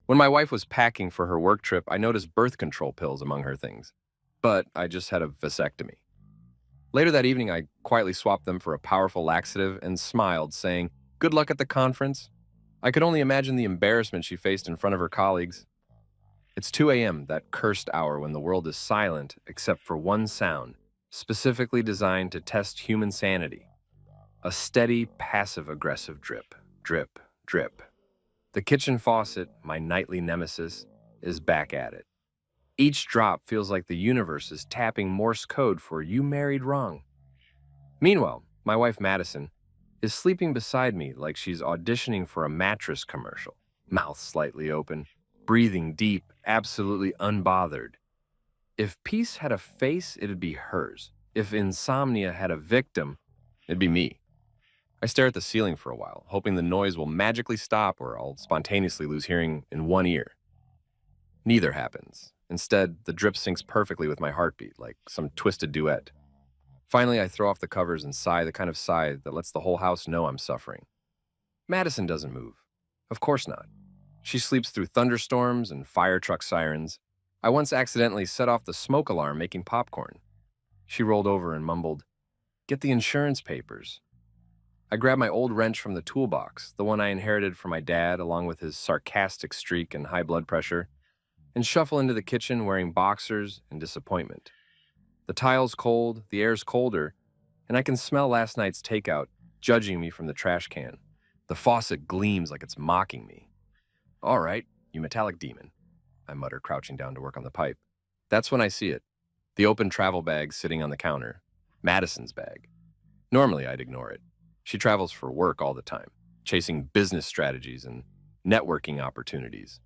When my wife was packing for her work trip, I noticed birth control pills among her things. But I just had a vasectomy. Later that evening, I quietly swapped them for a powerful laxative and smiled, saying, "Good luck at the conference." I could only imagine the embarrassment she faced in front of her colleagues. It's 2 a.m., that cursed hour when the world is silent except for one sound, specifically designed to test human sanity. A steady, passive-aggressive drip, drip, drip. The kitchen faucet, my nightly nemesis, is back at it. Each drop feels like the universe is tapping Morse code for "you married wrong." Meanwhile, my wife Madison is sleeping beside me like she's auditioning for a mattress commercial, mouth slightly open, breathing deep, absolutely unbothered. If peace had a face, it'd be hers. If insomnia had a victim, it'd be me. I stare at the ceiling for a while, hoping the noise will magically stop or I'll spontaneously lose hearing in one ear. Neither happens. Instead, the drip syncs perfectly with my heartbeat, like some twisted duet. Finally, I throw off the covers and sigh, the kind of sigh that lets the whole house know I'm suffering. Madison doesn't move. Of course not. She sleeps through thunderstorms and fire truck sirens. I once accidentally set off the smoke alarm making popcorn. She rolled over and mumbled, "Get the insurance papers." I grabbed my old wrench from the toolbox, the one I inherited from my dad along with his sarcastic streak and high blood pressure, and shuffle into the kitchen wearing boxers and disappointment. The tile's cold, the air's colder, and I can smell last night's takeout judging me from the trash can. The faucet gleams like it's mocking me. "All right, you metallic demon," I mutter, crouching down to work on the pipe. That's when I see it. The open travel bag sitting on the counter. Madison's bag. Normally, I'd ignore it. She travels for work all the time, chasing business strategies and networking opportunities,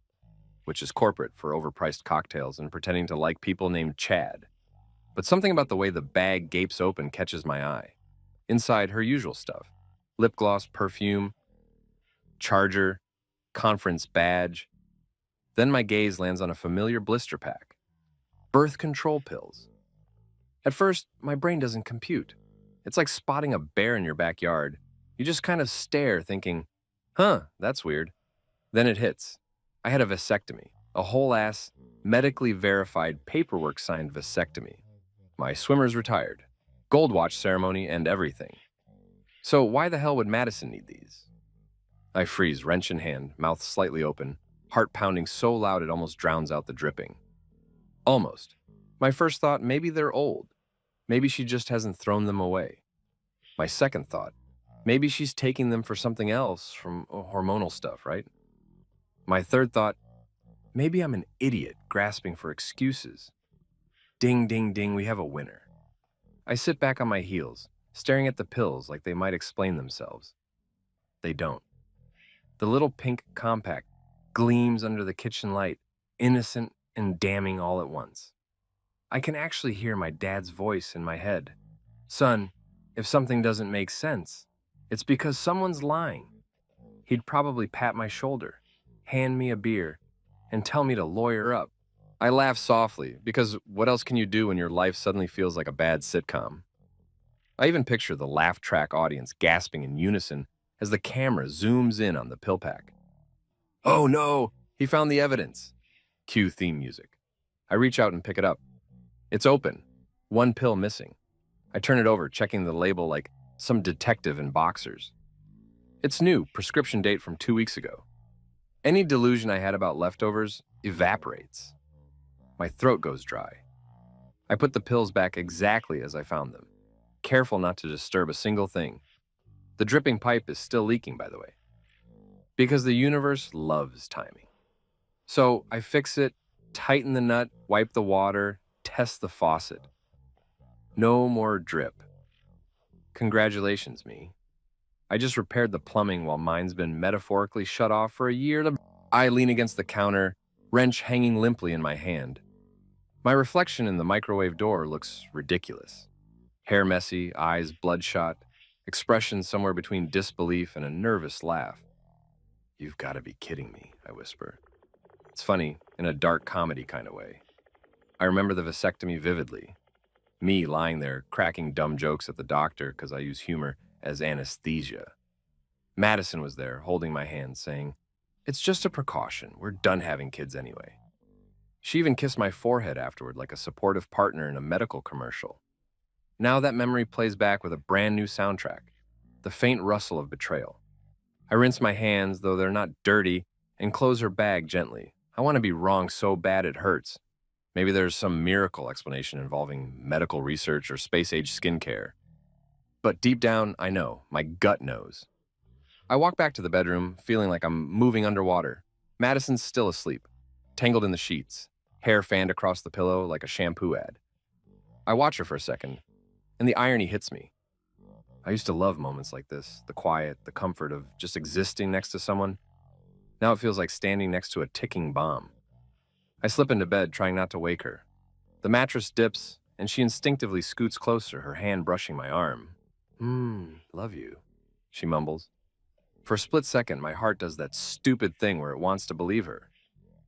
which is corporate for overpriced cocktails and pretending to like people named Chad. But something about the way the bag gapes open catches my eye. Inside, her usual stuff: lip gloss, perfume, charger, conference badge. Then my gaze lands on a familiar blister pack. Birth control pills. At first, my brain doesn't compute. It's like spotting a bear in your backyard. You just kind of stare, thinking, that's weird. Then it hits. I had a vasectomy, a whole-ass, medically verified, paperwork-signed vasectomy. My swimmer's retired, gold watch ceremony, and everything. So why the hell would Madison need these? I freeze, wrench in hand, mouth slightly open, heart pounding so loud it almost drowns out the dripping. Almost. My first thought, maybe they're old. Maybe she just hasn't thrown them away. My second thought, maybe she's taking them for something else, from hormonal stuff, right? My third thought, maybe I'm an idiot grasping for excuses. Ding, ding, ding, we have a winner. I sit back on my heels, staring at the pills like they might explain themselves. They don't. The little pink compact gleams under the kitchen light, innocent and damning all at once. I can actually hear my dad's voice in my head. "Son, if something doesn't make sense, it's because someone's lying." He'd probably pat my shoulder, hand me a beer, and tell me to lawyer up. I laugh softly, because what else can you do when your life suddenly feels like a bad sitcom? I even picture the laugh track audience gasping in unison as the camera zooms in on the pill pack. "Oh no, he found the evidence." Cue theme music. I reach out and pick it up. It's open, one pill missing. I turn it over, checking the label like some detective in boxers. It's new, prescription date from 2 weeks ago. Any delusion I had about leftovers evaporates. My throat goes dry. I put the pills back exactly as I found them, careful not to disturb a single thing. The dripping pipe is still leaking, by the way, because the universe loves timing. So I fix it, tighten the nut, wipe the water, test the faucet. No more drip. Congratulations, me. I just repaired the plumbing while mine's been metaphorically shut off for a year. I lean against the counter, wrench hanging limply in my hand. My reflection in the microwave door looks ridiculous. Hair messy, eyes bloodshot, expression somewhere between disbelief and a nervous laugh. "You've got to be kidding me," I whisper. It's funny, in a dark comedy kind of way. I remember the vasectomy vividly. Me lying there, cracking dumb jokes at the doctor because I use humor as anesthesia. Madison was there, holding my hand, saying, It's just a precaution. We're done having kids anyway. She even kissed my forehead afterward like a supportive partner in a medical commercial. Now that memory plays back with a brand new soundtrack, the faint rustle of betrayal. I rinse my hands, though they're not dirty, and close her bag gently. I want to be wrong so bad it hurts. Maybe there's some miracle explanation involving medical research or space-age skincare. But deep down, I know. My gut knows. I walk back to the bedroom, feeling like I'm moving underwater. Madison's still asleep, tangled in the sheets, hair fanned across the pillow like a shampoo ad. I watch her for a second, and the irony hits me. I used to love moments like this, the quiet, the comfort of just existing next to someone. Now it feels like standing next to a ticking bomb. I slip into bed, trying not to wake her. The mattress dips, and she instinctively scoots closer, her hand brushing my arm. Love you, she mumbles. For a split second, my heart does that stupid thing where it wants to believe her.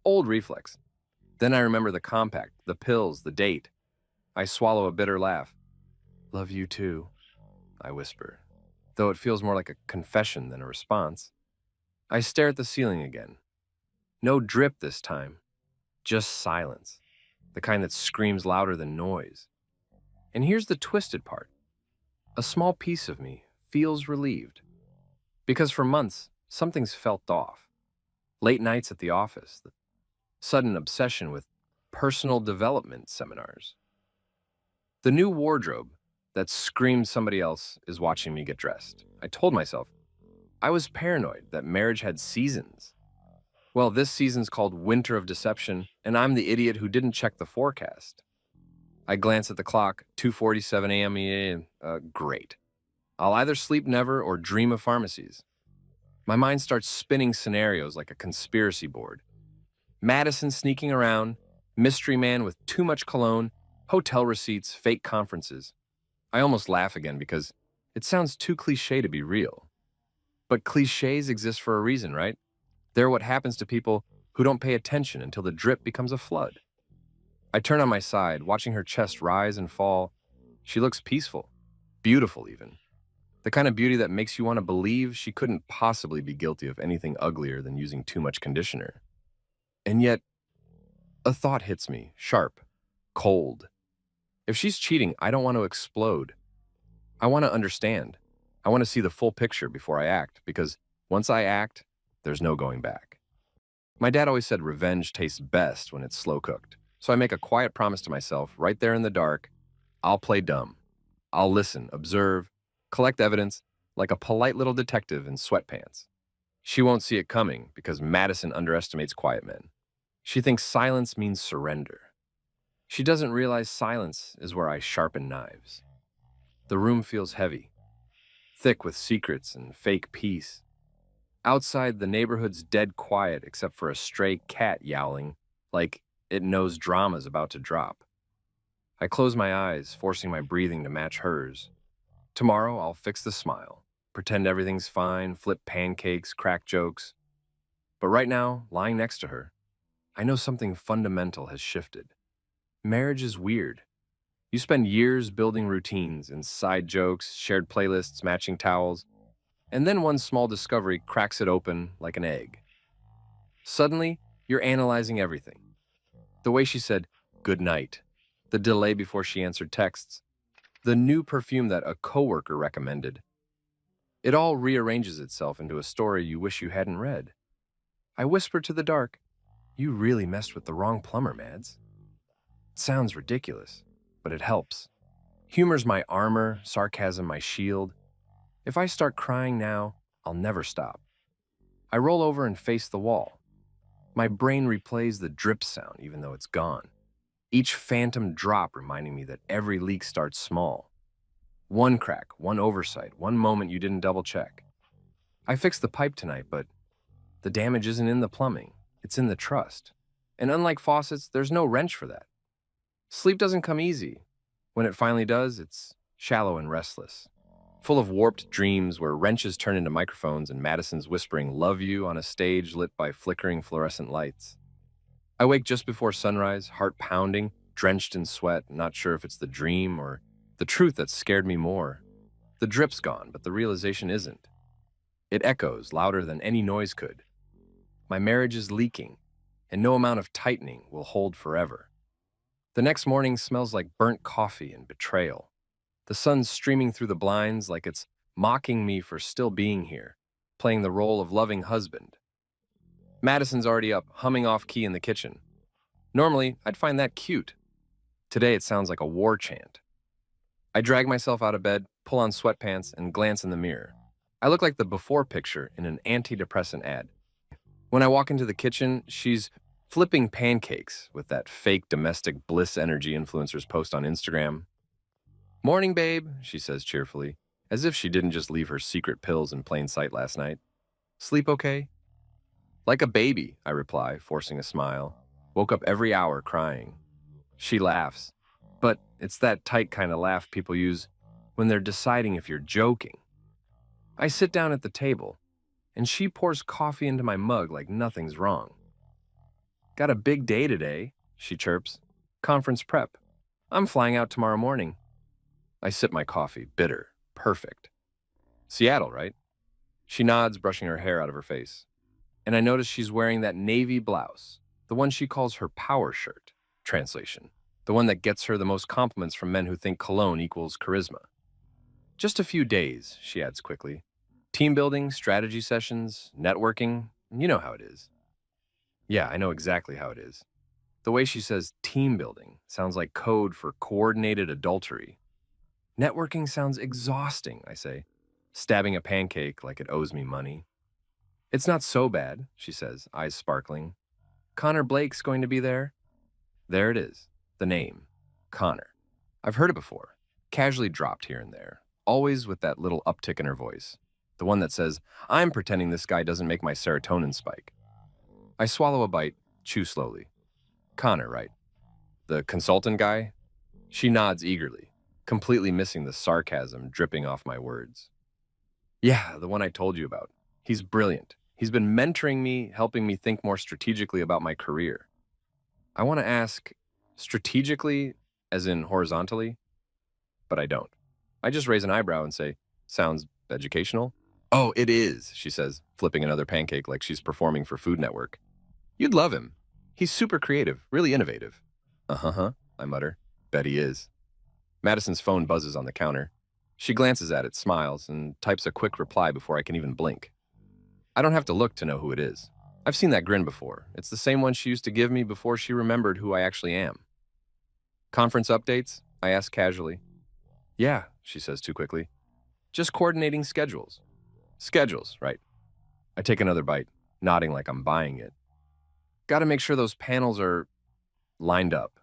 Old reflex. Then I remember the compact, the pills, the date. I swallow a bitter laugh. Love you too, I whisper, though it feels more like a confession than a response. I stare at the ceiling again. No drip this time, just silence, the kind that screams louder than noise. And here's the twisted part. A small piece of me feels relieved. Because for months, something's felt off. Late nights at the office, the sudden obsession with personal development seminars. The new wardrobe that screamed somebody else is watching me get dressed. I told myself I was paranoid that marriage had seasons. Well, this season's called Winter of Deception, and I'm the idiot who didn't check the forecast. I glance at the clock, 2:47 a.m. Great. I'll either sleep never or dream of pharmacies. My mind starts spinning scenarios like a conspiracy board. Madison sneaking around, mystery man with too much cologne, hotel receipts, fake conferences. I almost laugh again because it sounds too cliche to be real. But cliches exist for a reason, right? They're what happens to people who don't pay attention until the drip becomes a flood. I turn on my side, watching her chest rise and fall. She looks peaceful, beautiful even. The kind of beauty that makes you want to believe she couldn't possibly be guilty of anything uglier than using too much conditioner. And yet, a thought hits me, sharp, cold. If she's cheating, I don't want to explode. I want to understand. I want to see the full picture before I act, because once I act, there's no going back. My dad always said revenge tastes best when it's slow cooked. So I make a quiet promise to myself, right there in the dark, I'll play dumb. I'll listen, observe, collect evidence like a polite little detective in sweatpants. She won't see it coming because Madison underestimates quiet men. She thinks silence means surrender. She doesn't realize silence is where I sharpen knives. The room feels heavy, thick with secrets and fake peace. Outside, the neighborhood's dead quiet except for a stray cat yowling like it knows drama's about to drop. I close my eyes, forcing my breathing to match hers. Tomorrow, I'll fix the smile, pretend everything's fine, flip pancakes, crack jokes. But right now, lying next to her, I know something fundamental has shifted. Marriage is weird. You spend years building routines, inside jokes, shared playlists, matching towels, and then one small discovery cracks it open like an egg. Suddenly, you're analyzing everything. The way she said, good night, the delay before she answered texts, the new perfume that a coworker recommended. It all rearranges itself into a story you wish you hadn't read. I whisper to the dark, you really messed with the wrong plumber, Mads. It sounds ridiculous, but it helps. Humor's my armor, sarcasm my shield. If I start crying now, I'll never stop. I roll over and face the wall. My brain replays the drip sound even though it's gone. Each phantom drop reminding me that every leak starts small. One crack, one oversight, one moment you didn't double check. I fixed the pipe tonight, but the damage isn't in the plumbing. It's in the trust. And unlike faucets, there's no wrench for that. Sleep doesn't come easy. When it finally does, it's shallow and restless. Full of warped dreams where wrenches turn into microphones and Madison's whispering love you on a stage lit by flickering fluorescent lights. I wake just before sunrise, heart pounding, drenched in sweat, not sure if it's the dream or the truth that scared me more. The drip's gone, but the realization isn't. It echoes louder than any noise could. My marriage is leaking, and no amount of tightening will hold forever. The next morning smells like burnt coffee and betrayal. The sun's streaming through the blinds like it's mocking me for still being here, playing the role of loving husband. Madison's already up, humming off key in the kitchen. Normally, I'd find that cute. Today, it sounds like a war chant. I drag myself out of bed, pull on sweatpants, and glance in the mirror. I look like the before picture in an antidepressant ad. When I walk into the kitchen, she's flipping pancakes with that fake domestic bliss energy influencers post on Instagram. "Morning, babe," she says cheerfully, as if she didn't just leave her secret pills in plain sight last night. "Sleep okay?" "Like a baby," I reply, forcing a smile. "Woke up every hour crying." She laughs, but it's that tight kind of laugh people use when they're deciding if you're joking. I sit down at the table, and she pours coffee into my mug like nothing's wrong. "Got a big day today," she chirps. "Conference prep. I'm flying out tomorrow morning." I sip my coffee, bitter, perfect. "Seattle, right?" She nods, brushing her hair out of her face. And I notice she's wearing that navy blouse, the one she calls her power shirt. Translation: the one that gets her the most compliments from men who think cologne equals charisma. "Just a few days," she adds quickly. "Team building, strategy sessions, networking, you know how it is." Yeah, I know exactly how it is. The way she says team building sounds like code for coordinated adultery. "Networking sounds exhausting," I say, stabbing a pancake like it owes me money. "It's not so bad," she says, eyes sparkling. "Connor Blake's going to be there." There it is, the name, Connor. I've heard it before, casually dropped here and there, always with that little uptick in her voice, the one that says, "I'm pretending this guy doesn't make my serotonin spike." I swallow a bite, chew slowly. "Connor, right? The consultant guy?" She nods eagerly, completely missing the sarcasm dripping off my words. "Yeah, the one I told you about. He's brilliant. He's been mentoring me, helping me think more strategically about my career." I want to ask, strategically, as in horizontally, but I don't. I just raise an eyebrow and say, "Sounds educational?" "Oh, it is," she says, flipping another pancake like she's performing for Food Network. "You'd love him. He's super creative, really innovative." "Uh-huh," I mutter. "Bet he is." Madison's phone buzzes on the counter. She glances at it, smiles, and types a quick reply before I can even blink. I don't have to look to know who it is. I've seen that grin before. It's the same one she used to give me before she remembered who I actually am. "Conference updates?" I ask casually. "Yeah," she says too quickly. "Just coordinating schedules." "Schedules, right." I take another bite, nodding like I'm buying it. "Gotta make sure those panels are lined up."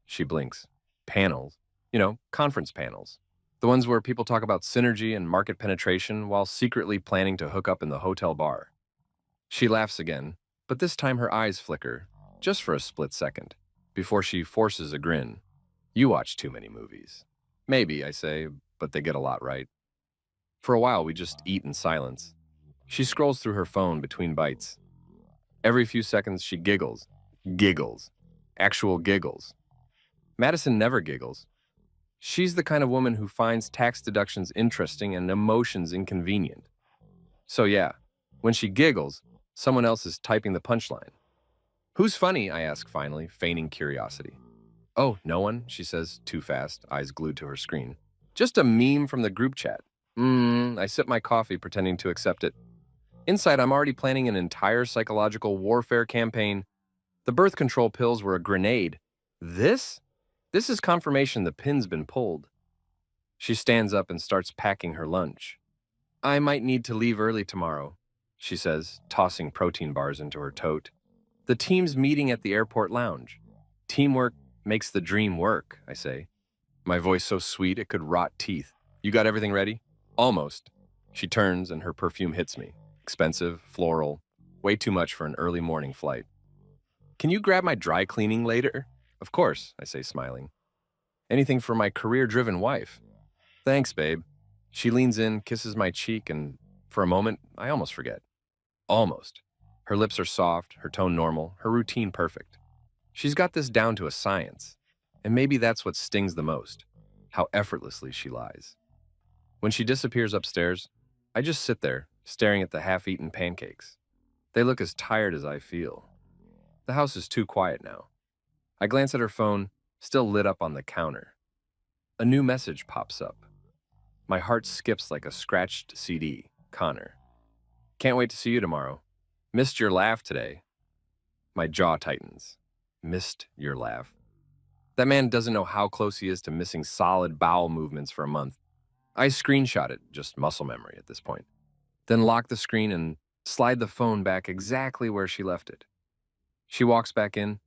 She blinks. "Panels? You know, conference panels. The ones where people talk about synergy and market penetration while secretly planning to hook up in the hotel bar." She laughs again, but this time her eyes flicker, just for a split second, before she forces a grin. "You watch too many movies." "Maybe," I say, but they get a lot right. For a while, we just eat in silence. She scrolls through her phone between bites. Every few seconds, she giggles. Giggles. Actual giggles. Madison never giggles. She's the kind of woman who finds tax deductions interesting and emotions inconvenient. So yeah, when she giggles, someone else is typing the punchline. "Who's funny?" I ask finally, feigning curiosity. "Oh, no one," she says, too fast, eyes glued to her screen. "Just a meme from the group chat." I sip my coffee, pretending to accept it. Inside, I'm already planning an entire psychological warfare campaign. The birth control pills were a grenade. This? This is confirmation the pin's been pulled. She stands up and starts packing her lunch. "I might need to leave early tomorrow," she says, tossing protein bars into her tote. "The team's meeting at the airport lounge." "Teamwork makes the dream work," I say, my voice so sweet it could rot teeth. "You got everything ready?" "Almost." She turns and her perfume hits me. Expensive, floral, way too much for an early morning flight. "Can you grab my dry cleaning later?" "Of course," I say, smiling. "Anything for my career-driven wife." "Thanks, babe." She leans in, kisses my cheek, and for a moment, I almost forget. Almost. Her lips are soft, her tone normal, her routine perfect. She's got this down to a science. And maybe that's what stings the most, how effortlessly she lies. When she disappears upstairs, I just sit there, staring at the half-eaten pancakes. They look as tired as I feel. The house is too quiet now. I glance at her phone, still lit up on the counter. A new message pops up. My heart skips like a scratched CD. Connor. Can't wait to see you tomorrow. Missed your laugh today. My jaw tightens. Missed your laugh. That man doesn't know how close he is to missing solid bowel movements for a month. I screenshot it, just muscle memory at this point. Then lock the screen and slide the phone back exactly where she left it. She walks back in,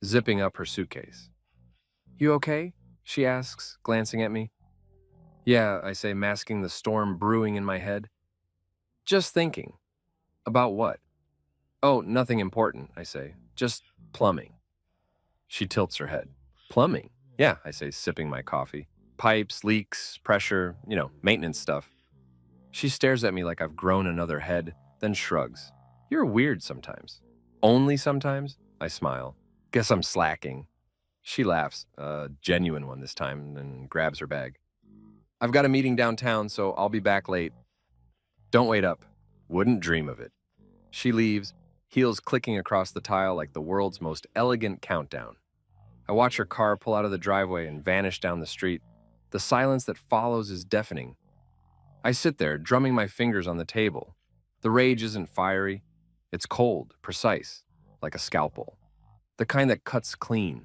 zipping up her suitcase. You okay? She asks, glancing at me. Yeah, I say, masking the storm brewing in my head. Just thinking. About what? Oh, nothing important, I say. Just plumbing. She tilts her head. Plumbing? Yeah, I say, sipping my coffee. Pipes, leaks, pressure, maintenance stuff. She stares at me like I've grown another head, then shrugs. You're weird sometimes. Only sometimes? I smile. Guess I'm slacking. She laughs, a genuine one this time, and grabs her bag. I've got a meeting downtown, so I'll be back late. Don't wait up. Wouldn't dream of it. She leaves, heels clicking across the tile like the world's most elegant countdown. I watch her car pull out of the driveway and vanish down the street. The silence that follows is deafening. I sit there, drumming my fingers on the table. The rage isn't fiery. It's cold, precise, like a scalpel. The kind that cuts clean.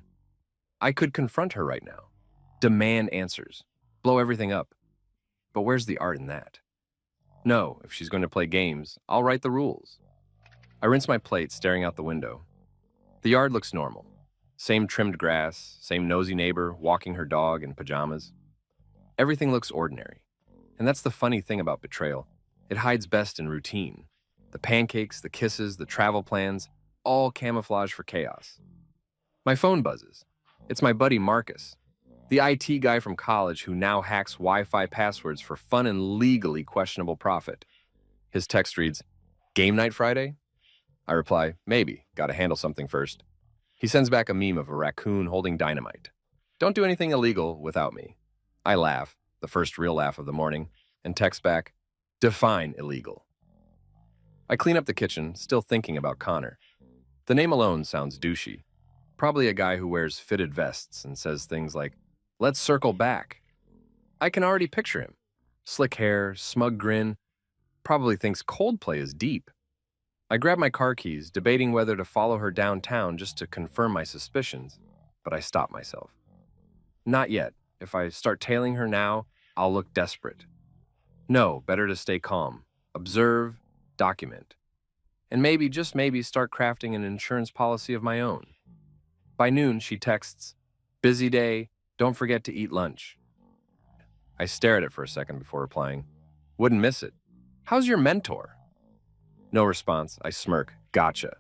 I could confront her right now. Demand answers. Blow everything up. But where's the art in that? No, if she's going to play games, I'll write the rules. I rinse my plate, staring out the window. The yard looks normal. Same trimmed grass, same nosy neighbor walking her dog in pajamas. Everything looks ordinary. And that's the funny thing about betrayal. It hides best in routine. The pancakes, the kisses, the travel plans, all camouflage for chaos. My phone buzzes. It's my buddy Marcus, the IT guy from college who now hacks Wi-Fi passwords for fun and legally questionable profit. His text reads, "Game night Friday?" I reply, "Maybe. Gotta handle something first." He sends back a meme of a raccoon holding dynamite. Don't do anything illegal without me. I laugh, the first real laugh of the morning, and text back, "Define illegal." I clean up the kitchen, still thinking about Connor. The name alone sounds douchey. Probably a guy who wears fitted vests and says things like, "Let's circle back." I can already picture him. Slick hair, smug grin, probably thinks Coldplay is deep. I grab my car keys, debating whether to follow her downtown just to confirm my suspicions, but I stop myself. Not yet. If I start tailing her now, I'll look desperate. No, better to stay calm, observe, document, and maybe, just maybe, start crafting an insurance policy of my own. By noon, she texts, "Busy day, don't forget to eat lunch." I stare at it for a second before replying, "Wouldn't miss it. How's your mentor?" No response. I smirk. Gotcha.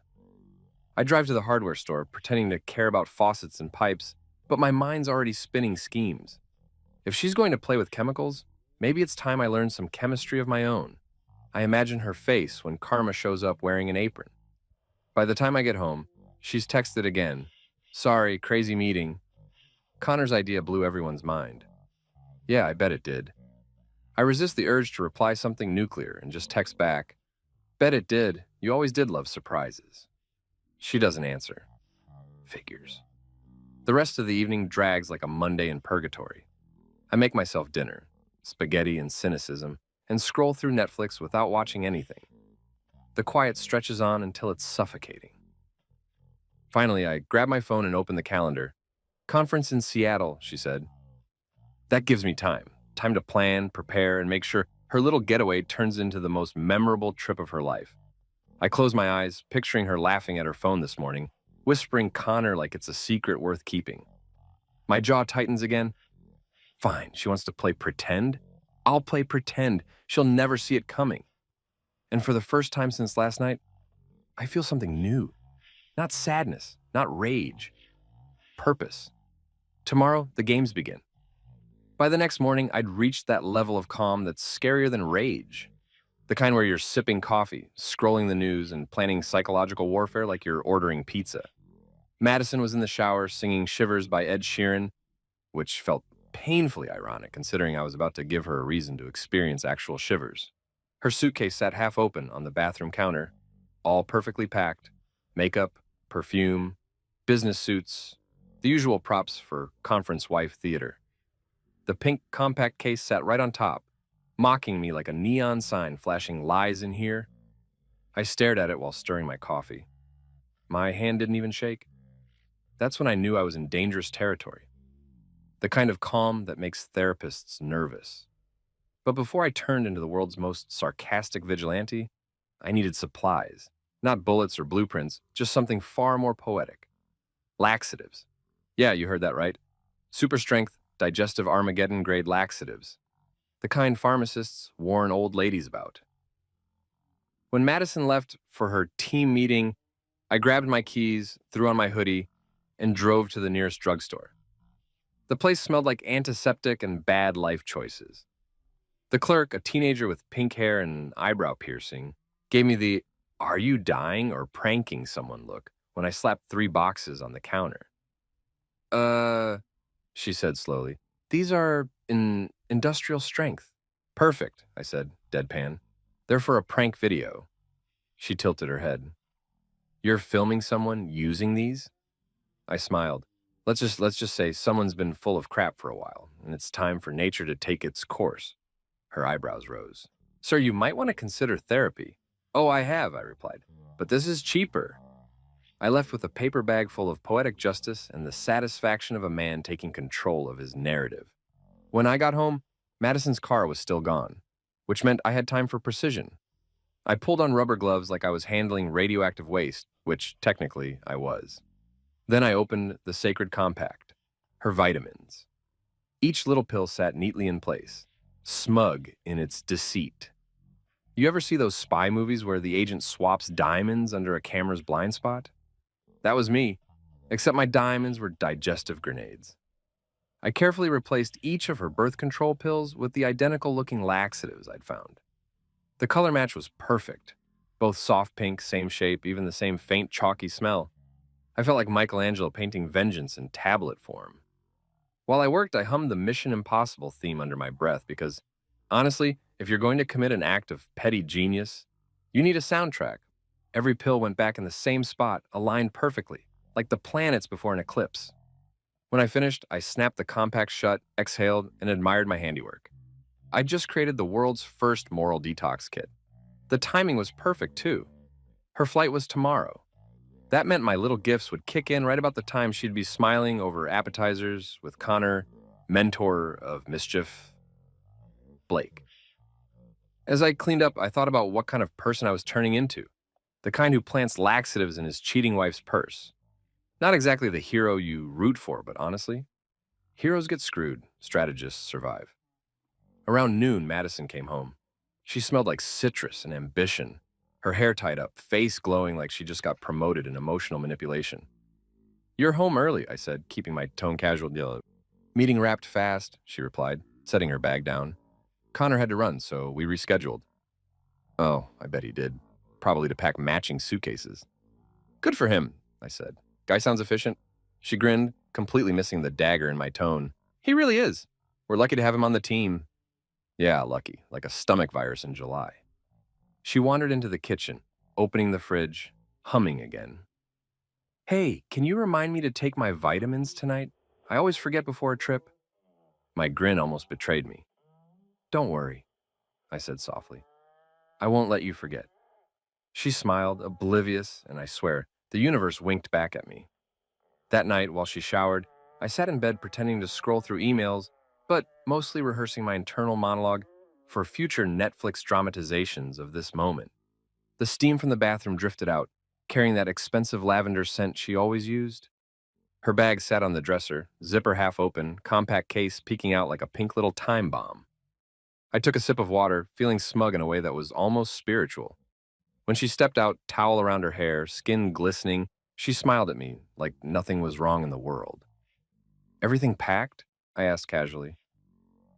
I drive to the hardware store, pretending to care about faucets and pipes, but my mind's already spinning schemes. If she's going to play with chemicals, maybe it's time I learn some chemistry of my own. I imagine her face when Karma shows up wearing an apron. By the time I get home, she's texted again. "Sorry, crazy meeting." Connor's idea blew everyone's mind. Yeah, I bet it did. I resist the urge to reply something nuclear and just text back, "Bet it did. You always did love surprises." She doesn't answer. Figures. The rest of the evening drags like a Monday in purgatory. I make myself dinner, spaghetti and cynicism, and scroll through Netflix without watching anything. The quiet stretches on until it's suffocating. Finally, I grab my phone and open the calendar. "Conference in Seattle," she said. That gives me time. Time to plan, prepare, and make sure her little getaway turns into the most memorable trip of her life. I close my eyes, picturing her laughing at her phone this morning, whispering Connor like it's a secret worth keeping. My jaw tightens again. Fine, she wants to play pretend? I'll play pretend. She'll never see it coming. And for the first time since last night, I feel something new. Not sadness, not rage. Purpose. Tomorrow, the games begin. By the next morning, I'd reached that level of calm that's scarier than rage. The kind where you're sipping coffee, scrolling the news, and planning psychological warfare like you're ordering pizza. Madison was in the shower singing Shivers by Ed Sheeran, which felt painfully ironic considering I was about to give her a reason to experience actual shivers. Her suitcase sat half open on the bathroom counter. all perfectly packed. Makeup, perfume, business suits, the usual props for conference wife theater. The pink compact case sat right on top, mocking me like a neon sign flashing lies in here. I stared at it while stirring my coffee. My hand didn't even shake. That's when I knew I was in dangerous territory, the kind of calm that makes therapists nervous. But before I turned into the world's most sarcastic vigilante, I needed supplies. Not bullets or blueprints, just something far more poetic. Laxatives. Yeah, you heard that right. Super strength, digestive Armageddon grade laxatives. The kind pharmacists warn old ladies about. When Madison left for her team meeting, I grabbed my keys, threw on my hoodie, and drove to the nearest drugstore. The place smelled like antiseptic and bad life choices. The clerk, a teenager with pink hair and eyebrow piercing, gave me the "are you dying or pranking someone" look when I slapped 3 boxes on the counter. Uh, she said slowly. These are in industrial strength. Perfect, I said, deadpan. They're for a prank video. She tilted her head. You're filming someone using these? I smiled. Let's just say someone's been full of crap for a while, and it's time for nature to take its course. Her eyebrows rose. Sir, you might want to consider therapy. Oh, I have, I replied. But this is cheaper. I left with a paper bag full of poetic justice and the satisfaction of a man taking control of his narrative. When I got home, Madison's car was still gone, which meant I had time for precision. I pulled on rubber gloves like I was handling radioactive waste, which technically I was. Then I opened the sacred compact, her vitamins. Each little pill sat neatly in place, smug in its deceit. You ever see those spy movies where the agent swaps diamonds under a camera's blind spot? That was me, except my diamonds were digestive grenades. I carefully replaced each of her birth control pills with the identical-looking laxatives I'd found. The color match was perfect. Both soft pink, same shape, even the same faint, chalky smell. I felt like Michelangelo painting vengeance in tablet form. While I worked, I hummed the Mission Impossible theme under my breath because, honestly, if you're going to commit an act of petty genius, you need a soundtrack. Every pill went back in the same spot, aligned perfectly, like the planets before an eclipse. When I finished, I snapped the compact shut, exhaled, and admired my handiwork. I just created the world's first moral detox kit. The timing was perfect, too. Her flight was tomorrow. That meant my little gifts would kick in right about the time she'd be smiling over appetizers with Connor, mentor of mischief, Blake. As I cleaned up, I thought about what kind of person I was turning into. The kind who plants laxatives in his cheating wife's purse. Not exactly the hero you root for, but honestly, heroes get screwed, strategists survive. Around noon, Madison came home. She smelled like citrus and ambition, her hair tied up, face glowing like she just got promoted in emotional manipulation. You're home early, I said, keeping my tone casual. Meeting wrapped fast, she replied, setting her bag down. Connor had to run, so we rescheduled. Oh, I bet he did. Probably to pack matching suitcases. Good for him, I said. Guy sounds efficient. She grinned, completely missing the dagger in my tone. He really is. We're lucky to have him on the team. Yeah, lucky, like a stomach virus in July. She wandered into the kitchen, opening the fridge, humming again. Hey, can you remind me to take my vitamins tonight? I always forget before a trip. My grin almost betrayed me. Don't worry, I said softly. I won't let you forget. She smiled, oblivious, and I swear, the universe winked back at me. That night, while she showered, I sat in bed pretending to scroll through emails, but mostly rehearsing my internal monologue for future Netflix dramatizations of this moment. The steam from the bathroom drifted out, carrying that expensive lavender scent she always used. Her bag sat on the dresser, zipper half open, compact case peeking out like a pink little time bomb. I took a sip of water, feeling smug in a way that was almost spiritual. When she stepped out, towel around her hair, skin glistening, she smiled at me like nothing was wrong in the world. Everything packed? I asked casually.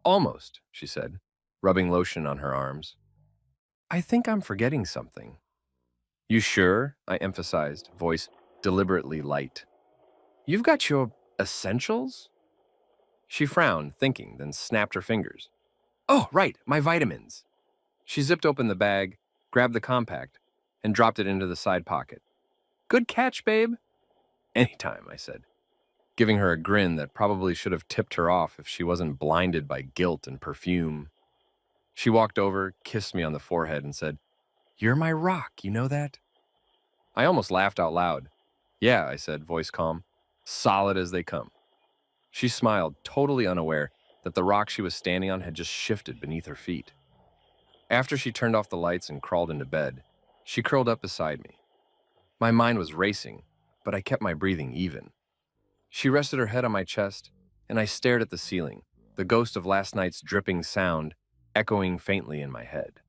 Almost, she said, rubbing lotion on her arms. I think I'm forgetting something. You sure? I emphasized, voice deliberately light. You've got your essentials? She frowned, thinking, then snapped her fingers. Oh, right, my vitamins. She zipped open the bag, grabbed the compact, and dropped it into the side pocket. Good catch, babe. Anytime, I said, giving her a grin that probably should have tipped her off if she wasn't blinded by guilt and perfume. She walked over, kissed me on the forehead, and said, "You're my rock, you know that?" I almost laughed out loud. "Yeah," I said, voice calm. "Solid as they come." She smiled, totally unaware that the rock she was standing on had just shifted beneath her feet. After she turned off the lights and crawled into bed, she curled up beside me. My mind was racing, but I kept my breathing even. She rested her head on my chest, and I stared at the ceiling, the ghost of last night's dripping sound echoing faintly in my head.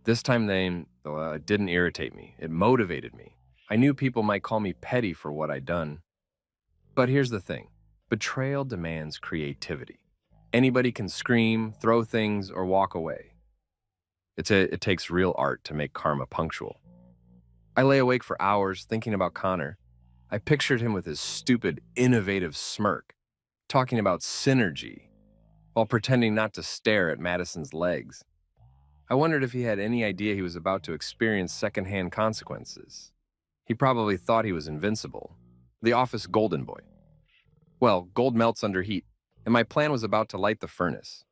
This time it didn't irritate me. It motivated me. I knew people might call me petty for what I'd done. But here's the thing. Betrayal demands creativity. Anybody can scream, throw things, or walk away. It takes real art to make karma punctual. I lay awake for hours thinking about Connor. I pictured him with his stupid, innovative smirk, talking about synergy, while pretending not to stare at Madison's legs. I wondered if he had any idea he was about to experience secondhand consequences. He probably thought he was invincible, the office golden boy. Well, gold melts under heat, and my plan was about to light the furnace.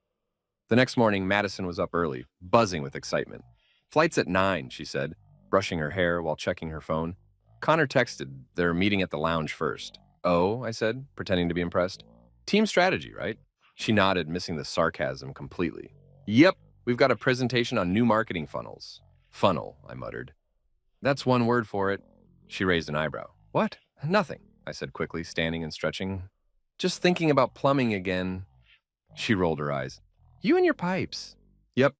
The next morning, Madison was up early, buzzing with excitement. "Flight's at 9, she said, brushing her hair while checking her phone. Connor texted, "They're meeting at the lounge first." "Oh," I said, pretending to be impressed. "Team strategy, right?" She nodded, missing the sarcasm completely. "Yep, we've got a presentation on new marketing funnels." "Funnel," I muttered. "That's one word for it." She raised an eyebrow. "What?" "Nothing," I said quickly, standing and stretching. "Just thinking about plumbing again." She rolled her eyes. "You and your pipes." "Yep,"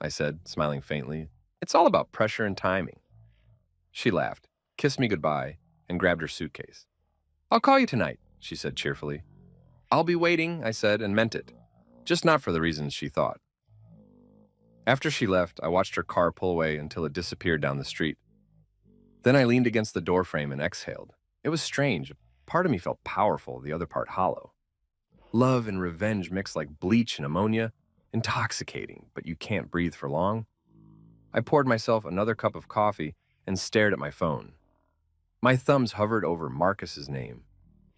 I said, smiling faintly. "It's all about pressure and timing." She laughed, kissed me goodbye, and grabbed her suitcase. "I'll call you tonight," she said cheerfully. "I'll be waiting," I said, and meant it, just not for the reasons she thought. After she left, I watched her car pull away until it disappeared down the street. Then I leaned against the doorframe and exhaled. It was strange. Part of me felt powerful, the other part hollow. Love and revenge mixed like bleach and ammonia, intoxicating, but you can't breathe for long. I poured myself another cup of coffee and stared at my phone. My thumbs hovered over Marcus's name.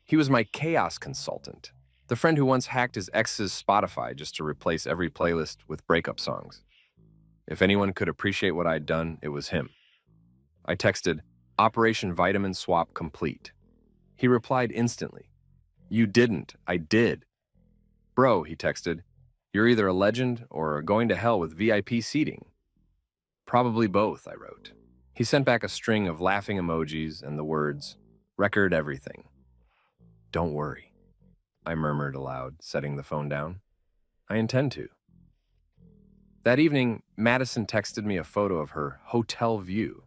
He was my chaos consultant, the friend who once hacked his ex's Spotify just to replace every playlist with breakup songs. If anyone could appreciate what I'd done, it was him. I texted, "Operation Vitamin Swap complete." He replied instantly, "You didn't, I did." "Bro," he texted, "you're either a legend or going to hell with VIP seating." "Probably both," I wrote. He sent back a string of laughing emojis and the words, "Record everything." "Don't worry," I murmured aloud, setting the phone down. "I intend to." That evening, Madison texted me a photo of her hotel view,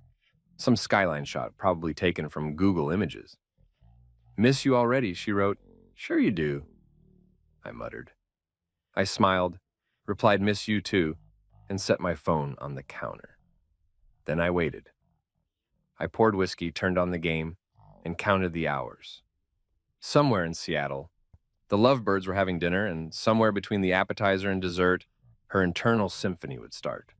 some skyline shot probably taken from Google Images. "Miss you already," she wrote. "Sure you do," I muttered. I smiled, replied, "Miss you too," and set my phone on the counter. Then I waited. I poured whiskey, turned on the game, and counted the hours. Somewhere in Seattle, the lovebirds were having dinner, and somewhere between the appetizer and dessert, her internal symphony would start.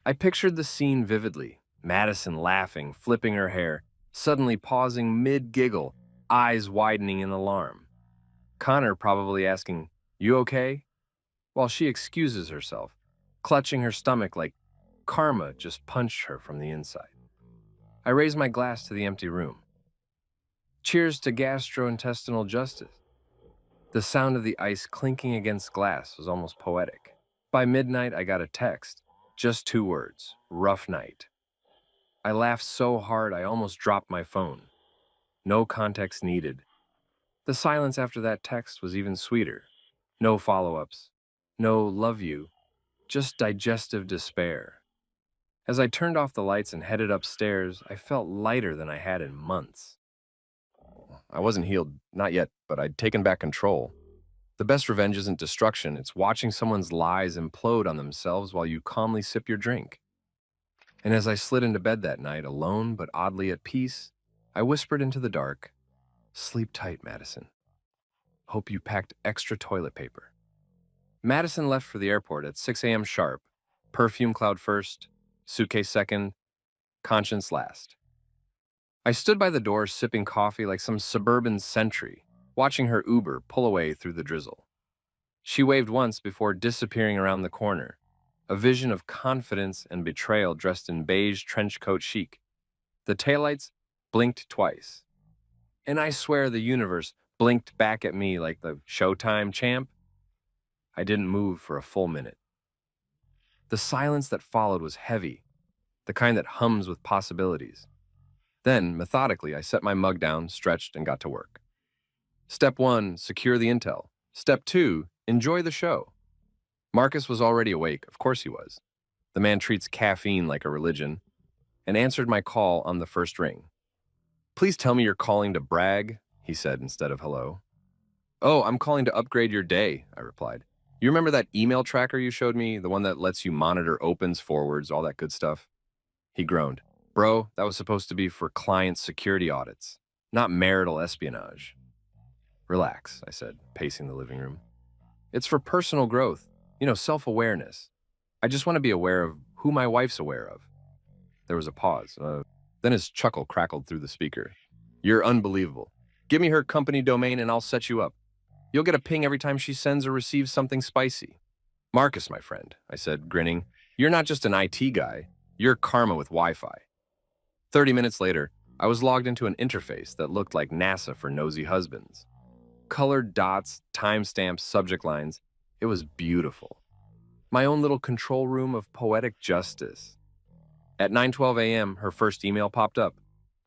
I pictured the scene vividly, Madison laughing, flipping her hair, suddenly pausing mid-giggle, eyes widening in alarm. Connor probably asking, "You okay?" while she excuses herself, clutching her stomach like karma just punched her from the inside. I raised my glass to the empty room. Cheers to gastrointestinal justice. The sound of the ice clinking against glass was almost poetic. By midnight, I got a text. Just 2 words, "Rough night." I laughed so hard I almost dropped my phone. No context needed. The silence after that text was even sweeter. No follow-ups. No "love you." Just digestive despair. As I turned off the lights and headed upstairs, I felt lighter than I had in months. I wasn't healed, not yet, but I'd taken back control. The best revenge isn't destruction, it's watching someone's lies implode on themselves while you calmly sip your drink. And as I slid into bed that night, alone but oddly at peace, I whispered into the dark, "Sleep tight, Madison. Hope you packed extra toilet paper." Madison left for the airport at 6 a.m. sharp, perfume cloud first, Suitcase second, conscience last. I stood by the door sipping coffee like some suburban sentry, watching her Uber pull away through the drizzle. She waved once before disappearing around the corner, a vision of confidence and betrayal dressed in beige trench coat chic. The taillights blinked twice, and I swear the universe blinked back at me like the Showtime champ. I didn't move for a full minute. The silence that followed was heavy, the kind that hums with possibilities. Then, methodically, I set my mug down, stretched, and got to work. Step 1, secure the intel. Step 2, enjoy the show. Marcus was already awake, of course he was. The man treats caffeine like a religion, and answered my call on the first ring. Please tell me you're calling to brag, he said instead of hello. Oh, I'm calling to upgrade your day, I replied. You remember that email tracker you showed me, the one that lets you monitor opens, forwards, all that good stuff? He groaned. Bro, that was supposed to be for client security audits, not marital espionage. Relax, I said, pacing the living room. It's for personal growth, self-awareness. I just want to be aware of who my wife's aware of. There was a pause. Then his chuckle crackled through the speaker. You're unbelievable. Give me her company domain and I'll set you up. You'll get a ping every time she sends or receives something spicy. Marcus, my friend, I said, grinning, you're not just an IT guy. You're karma with Wi-Fi. 30 minutes later, I was logged into an interface that looked like NASA for nosy husbands. Colored dots, timestamps, subject lines. It was beautiful. My own little control room of poetic justice. At 9:12 a.m., her first email popped up.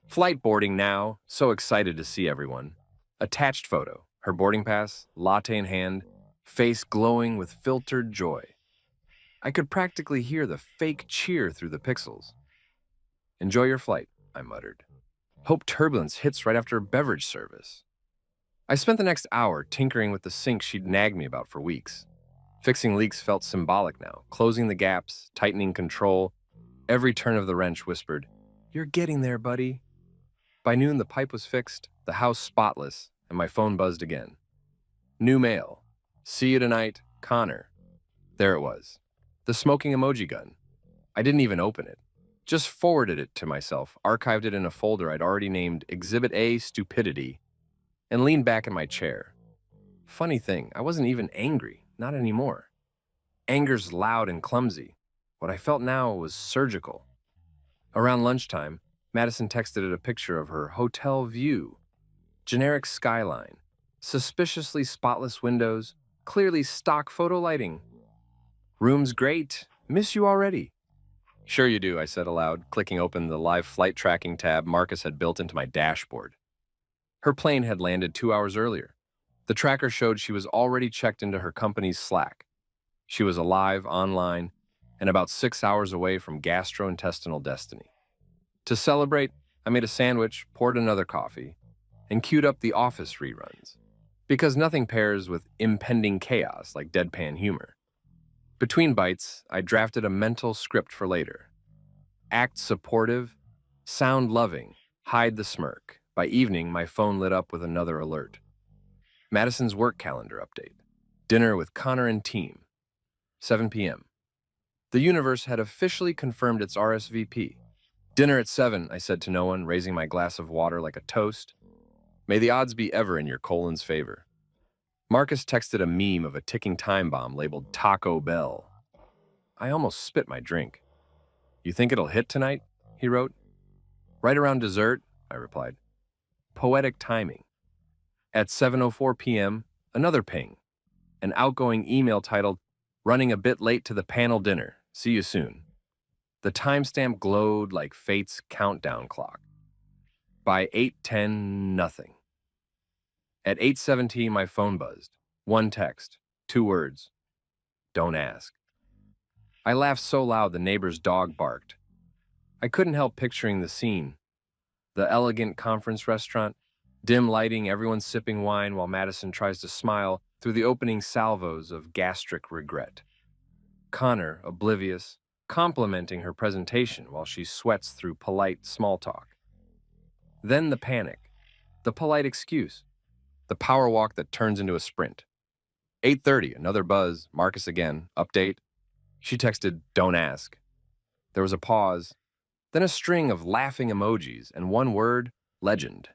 Flight boarding now, so excited to see everyone. Attached photo, her boarding pass, latte in hand, face glowing with filtered joy. I could practically hear the fake cheer through the pixels. Enjoy your flight, I muttered. Hope turbulence hits right after beverage service. I spent the next hour tinkering with the sink she'd nagged me about for weeks. Fixing leaks felt symbolic now, closing the gaps, tightening control. Every turn of the wrench whispered, You're getting there, buddy. By noon, the pipe was fixed, the house spotless, and my phone buzzed again. New mail. See you tonight, Connor. There it was. The smoking emoji gun. I didn't even open it. Just forwarded it to myself, archived it in a folder I'd already named Exhibit A Stupidity, and leaned back in my chair. Funny thing, I wasn't even angry, not anymore. Anger's loud and clumsy. What I felt now was surgical. Around lunchtime, Madison texted a picture of her hotel view. Generic skyline, suspiciously spotless windows, clearly stock photo lighting. Room's great. Miss you already. Sure you do, I said aloud, clicking open the live flight tracking tab Marcus had built into my dashboard. Her plane had landed 2 hours earlier. The tracker showed she was already checked into her company's Slack. She was alive, online, and about 6 hours away from gastrointestinal destiny. To celebrate, I made a sandwich, poured another coffee, and queued up the Office reruns, because nothing pairs with impending chaos like deadpan humor. Between bites, I drafted a mental script for later. Act supportive, sound loving, hide the smirk. By evening, my phone lit up with another alert. Madison's work calendar update. Dinner with Connor and team. 7 p.m. The universe had officially confirmed its RSVP. Dinner at 7, I said to no one, raising my glass of water like a toast. May the odds be ever in your colon's favor. Marcus texted a meme of a ticking time bomb labeled Taco Bell. I almost spit my drink. You think it'll hit tonight? He wrote. Right around dessert, I replied. Poetic timing. At 7:04 p.m., another ping. An outgoing email titled, Running a bit late to the panel dinner. See you soon. The timestamp glowed like fate's countdown clock. By 8:10, nothing. At 8:17, my phone buzzed. One text, 2 words. Don't ask. I laughed so loud the neighbor's dog barked. I couldn't help picturing the scene. The elegant conference restaurant, dim lighting, everyone sipping wine while Madison tries to smile through the opening salvos of gastric regret. Connor, oblivious, complimenting her presentation while she sweats through polite small talk. Then the panic, the polite excuse, the power walk that turns into a sprint. 8:30, another buzz, Marcus again, update. She texted, don't ask. There was a pause, then a string of laughing emojis, and one word, legend.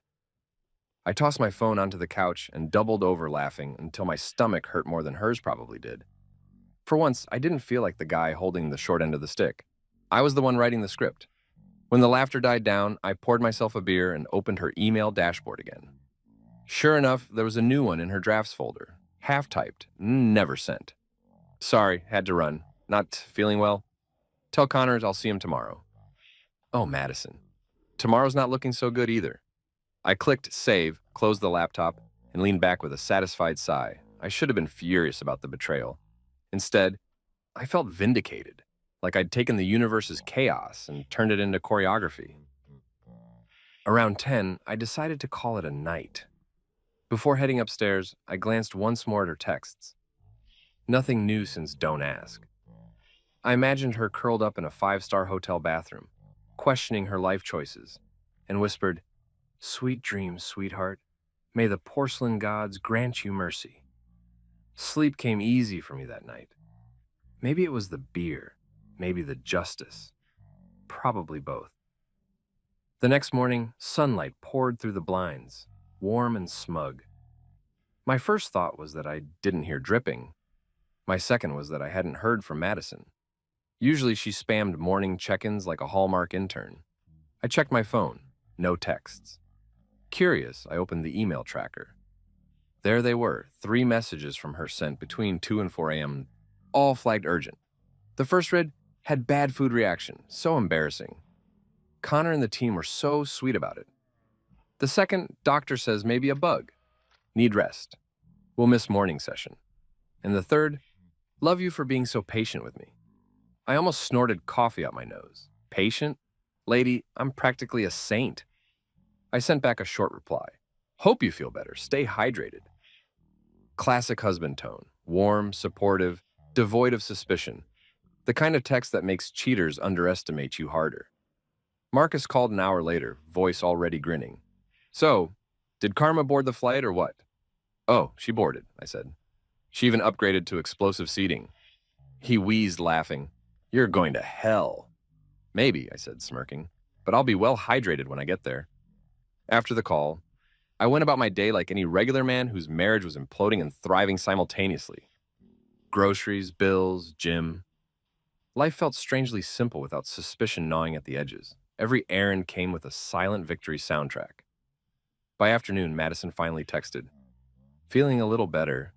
I tossed my phone onto the couch and doubled over laughing until my stomach hurt more than hers probably did. For once, I didn't feel like the guy holding the short end of the stick. I was the one writing the script. When the laughter died down, I poured myself a beer and opened her email dashboard again. Sure enough, there was a new one in her drafts folder. Half-typed, never sent. Sorry, had to run. Not feeling well? Tell Connors I'll see him tomorrow. Oh, Madison. Tomorrow's not looking so good either. I clicked save, closed the laptop, and leaned back with a satisfied sigh. I should have been furious about the betrayal. Instead, I felt vindicated, like I'd taken the universe's chaos and turned it into choreography. Around 10, I decided to call it a night. Before heading upstairs, I glanced once more at her texts. Nothing new since Don't Ask. I imagined her curled up in a 5-star hotel bathroom, questioning her life choices, and whispered, "Sweet dreams, sweetheart. May the porcelain gods grant you mercy." Sleep came easy for me that night. Maybe it was the beer, maybe the justice. Probably both. The next morning, sunlight poured through the blinds, warm and smug. My first thought was that I didn't hear dripping. My second was that I hadn't heard from Madison. Usually she spammed morning check-ins like a Hallmark intern. I checked my phone. No texts. Curious, I opened the email tracker. There they were, 3 messages from her sent between 2 and 4 a.m., all flagged urgent. The first read, "Had bad food reaction. So embarrassing." Connor and the team were so sweet about it. The second, "Doctor says maybe a bug. Need rest. We'll miss morning session." And the third, "Love you for being so patient with me." I almost snorted coffee out my nose. Patient? Lady, I'm practically a saint. I sent back a short reply. Hope you feel better. Stay hydrated. Classic husband tone. Warm, supportive, devoid of suspicion. The kind of text that makes cheaters underestimate you harder. Marcus called an hour later, voice already grinning. "So, did Karma board the flight or what?" "Oh, she boarded," I said. "She even upgraded to explosive seating." He wheezed, laughing. "You're going to hell." "Maybe," I said, smirking, "but I'll be well hydrated when I get there." After the call, I went about my day like any regular man whose marriage was imploding and thriving simultaneously. Groceries, bills, gym. Life felt strangely simple without suspicion gnawing at the edges. Every errand came with a silent victory soundtrack. By afternoon, Madison finally texted, "Feeling a little better."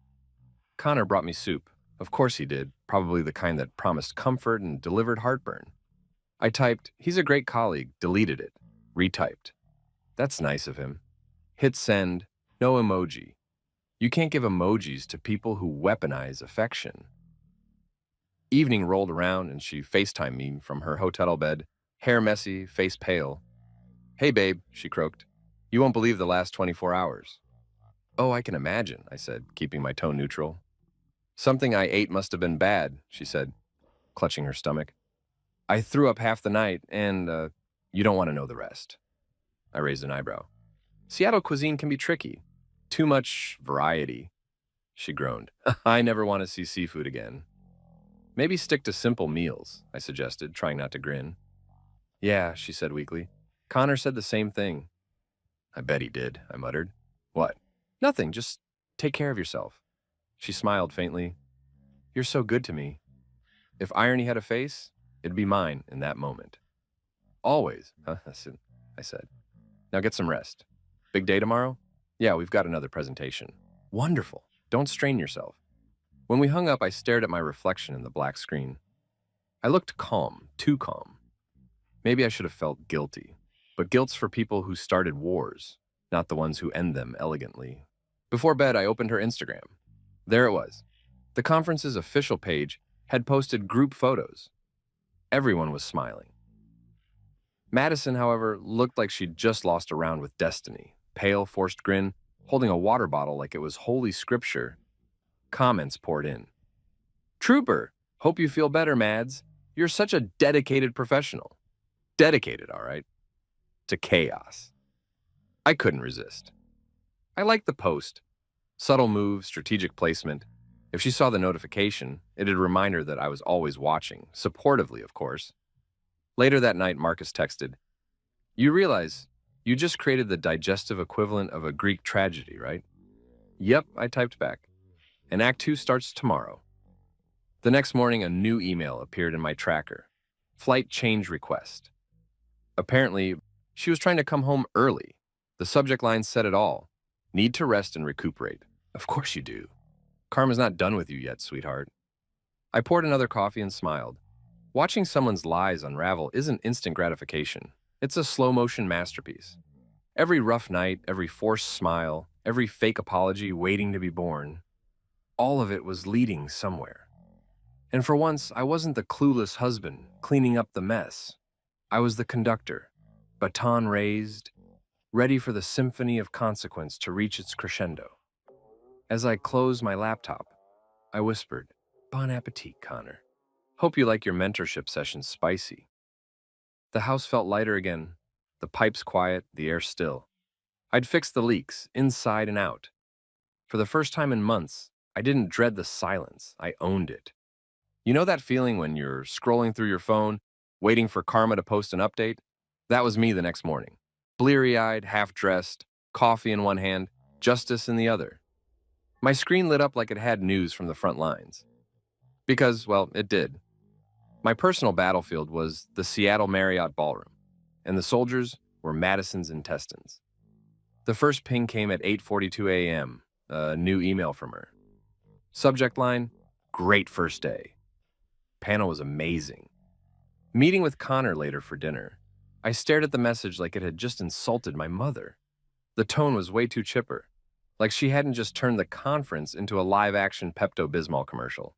Connor brought me soup. Of course he did, probably the kind that promised comfort and delivered heartburn. I typed, "He's a great colleague," deleted it, retyped. That's nice of him. Hit send, no emoji. You can't give emojis to people who weaponize affection. Evening rolled around and she FaceTimed me from her hotel bed, hair messy, face pale. "Hey babe," she croaked. "You won't believe the last 24 hours. "Oh, I can imagine," I said, keeping my tone neutral. "Something I ate must have been bad," she said, clutching her stomach. "I threw up half the night and, you don't want to know the rest." I raised an eyebrow. "Seattle cuisine can be tricky. Too much variety." She groaned. "I never want to see seafood again." "Maybe stick to simple meals," I suggested, trying not to grin. "Yeah," she said weakly. "Connor said the same thing." "I bet he did," I muttered. "What?" "Nothing, just take care of yourself." She smiled faintly. "You're so good to me. If irony had a face, it'd be mine in that moment." "Always," huh? I said. "Now get some rest. Big day tomorrow?" "Yeah, we've got another presentation." "Wonderful. Don't strain yourself." When we hung up, I stared at my reflection in the black screen. I looked calm, too calm. Maybe I should have felt guilty. But guilt's for people who started wars, not the ones who end them elegantly. Before bed, I opened her Instagram. There it was. The conference's official page had posted group photos. Everyone was smiling. Madison, however, looked like she'd just lost a round with destiny. Pale, forced grin, holding a water bottle like it was holy scripture. Comments poured in. "Trooper, hope you feel better, Mads. You're such a dedicated professional." Dedicated, all right. To chaos. I couldn't resist. I liked the post. Subtle move, strategic placement. If she saw the notification, it'd remind her that I was always watching, supportively, of course. Later that night, Marcus texted, "You realize you just created the digestive equivalent of a Greek tragedy, right?" "Yep," I typed back. "And Act 2 starts tomorrow." The next morning, a new email appeared in my tracker. Flight change request. Apparently, she was trying to come home early. The subject line said it all. Need to rest and recuperate. Of course you do. Karma's not done with you yet, sweetheart. I poured another coffee and smiled. Watching someone's lies unravel isn't instant gratification. It's a slow-motion masterpiece. Every rough night, every forced smile, every fake apology waiting to be born, all of it was leading somewhere. And for once, I wasn't the clueless husband cleaning up the mess. I was the conductor, baton raised, ready for the symphony of consequence to reach its crescendo. As I closed my laptop, I whispered, "Bon appetit, Connor. Hope you like your mentorship sessions spicy." The house felt lighter again, the pipes quiet, the air still. I'd fixed the leaks, inside and out. For the first time in months, I didn't dread the silence, I owned it. You know that feeling when you're scrolling through your phone, waiting for Karma to post an update? That was me the next morning. Bleary-eyed, half-dressed, coffee in one hand, justice in the other. My screen lit up like it had news from the front lines. Because, well, it did. My personal battlefield was the Seattle Marriott Ballroom, and the soldiers were Madison's intestines. The first ping came at 8:42 a.m., a new email from her. Subject line, "Great first day." Panel was amazing. Meeting with Connor later for dinner. I stared at the message like it had just insulted my mother. The tone was way too chipper, like she hadn't just turned the conference into a live-action Pepto-Bismol commercial.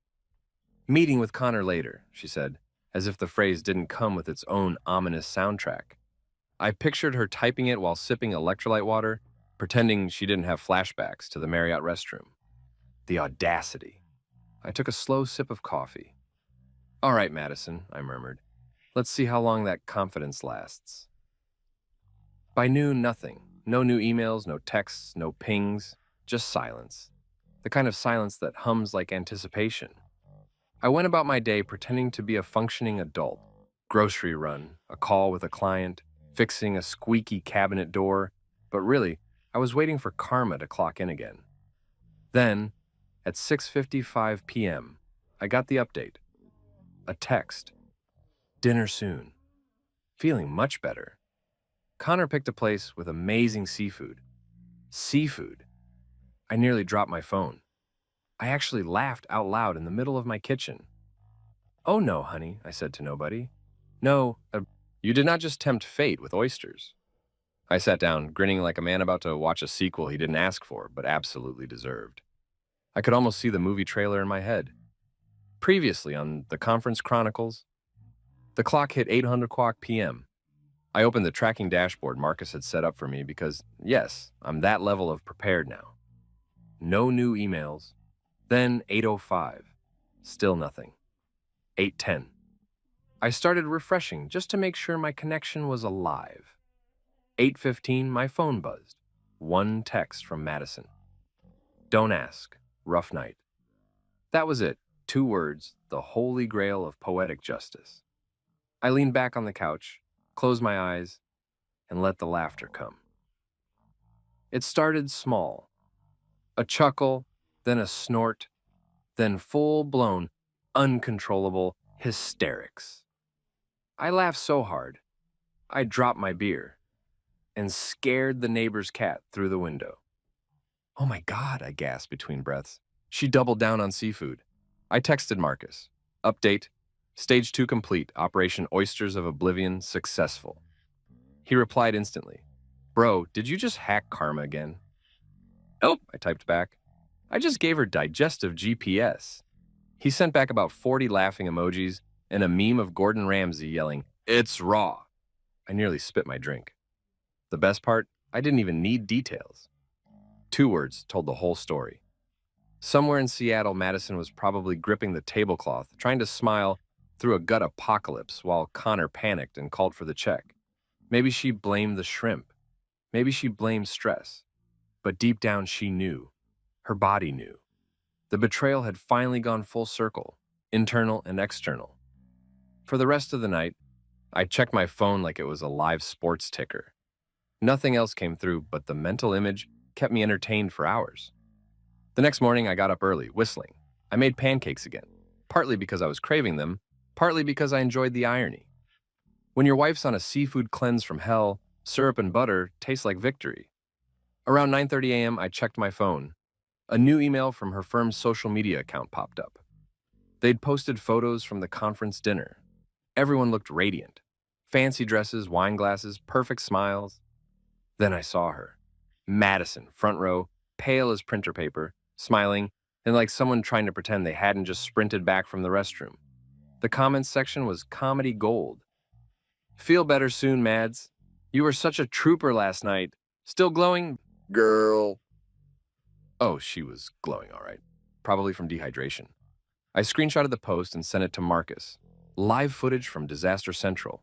"Meeting with Connor later," she said, as if the phrase didn't come with its own ominous soundtrack. I pictured her typing it while sipping electrolyte water, pretending she didn't have flashbacks to the Marriott restroom. The audacity. I took a slow sip of coffee. "All right, Madison," I murmured. "Let's see how long that confidence lasts." By noon, nothing. No new emails, no texts, no pings, just silence. The kind of silence that hums like anticipation. I went about my day pretending to be a functioning adult. Grocery run, a call with a client, fixing a squeaky cabinet door, but really, I was waiting for Karma to clock in again. Then, at 6:55 p.m., I got the update. A text. "Dinner soon." Feeling much better. Connor picked a place with amazing seafood. Seafood. I nearly dropped my phone. I actually laughed out loud in the middle of my kitchen. "Oh no, honey," I said to nobody. "No, you did not just tempt fate with oysters." I sat down, grinning like a man about to watch a sequel he didn't ask for, but absolutely deserved. I could almost see the movie trailer in my head. Previously on the Conference Chronicles, the clock hit 8:00 p.m. I opened the tracking dashboard Marcus had set up for me because, yes, I'm that level of prepared now. No new emails. Then 8:05. Still nothing. 8:10. I started refreshing just to make sure my connection was alive. 8:15, my phone buzzed. One text from Madison. "Don't ask. Rough night." That was it. 2 words, the holy grail of poetic justice. I leaned back on the couch, closed my eyes, and let the laughter come. It started small. A chuckle, then a snort, then full-blown, uncontrollable hysterics. I laughed so hard, I dropped my beer and scared the neighbor's cat through the window. "Oh my God," I gasped between breaths. She doubled down on seafood. I texted Marcus. Update. Stage 2 complete. Operation Oysters of Oblivion successful. He replied instantly. "Bro, did you just hack Karma again?" "Nope," I typed back. "I just gave her digestive GPS." He sent back about 40 laughing emojis and a meme of Gordon Ramsay yelling, "It's raw." I nearly spit my drink. The best part, I didn't even need details. 2 words told the whole story. Somewhere in Seattle, Madison was probably gripping the tablecloth, trying to smile through a gut apocalypse while Connor panicked and called for the check. Maybe she blamed the shrimp. Maybe she blamed stress. But deep down she knew. Her body knew. The betrayal had finally gone full circle, internal and external. For the rest of the night, I checked my phone like it was a live sports ticker. Nothing else came through, but the mental image kept me entertained for hours. The next morning, I got up early, whistling. I made pancakes again, partly because I was craving them, partly because I enjoyed the irony. When your wife's on a seafood cleanse from hell, syrup and butter taste like victory. Around 9:30 a.m., I checked my phone. A new email from her firm's social media account popped up. They'd posted photos from the conference dinner. Everyone looked radiant. Fancy dresses, wine glasses, perfect smiles. Then I saw her. Madison, front row, pale as printer paper, smiling, and like someone trying to pretend they hadn't just sprinted back from the restroom. The comments section was comedy gold. Feel better soon, Mads. You were such a trooper last night. Still glowing? Girl. Oh, she was glowing all right. Probably from dehydration. I screenshotted the post and sent it to Marcus. Live footage from Disaster Central.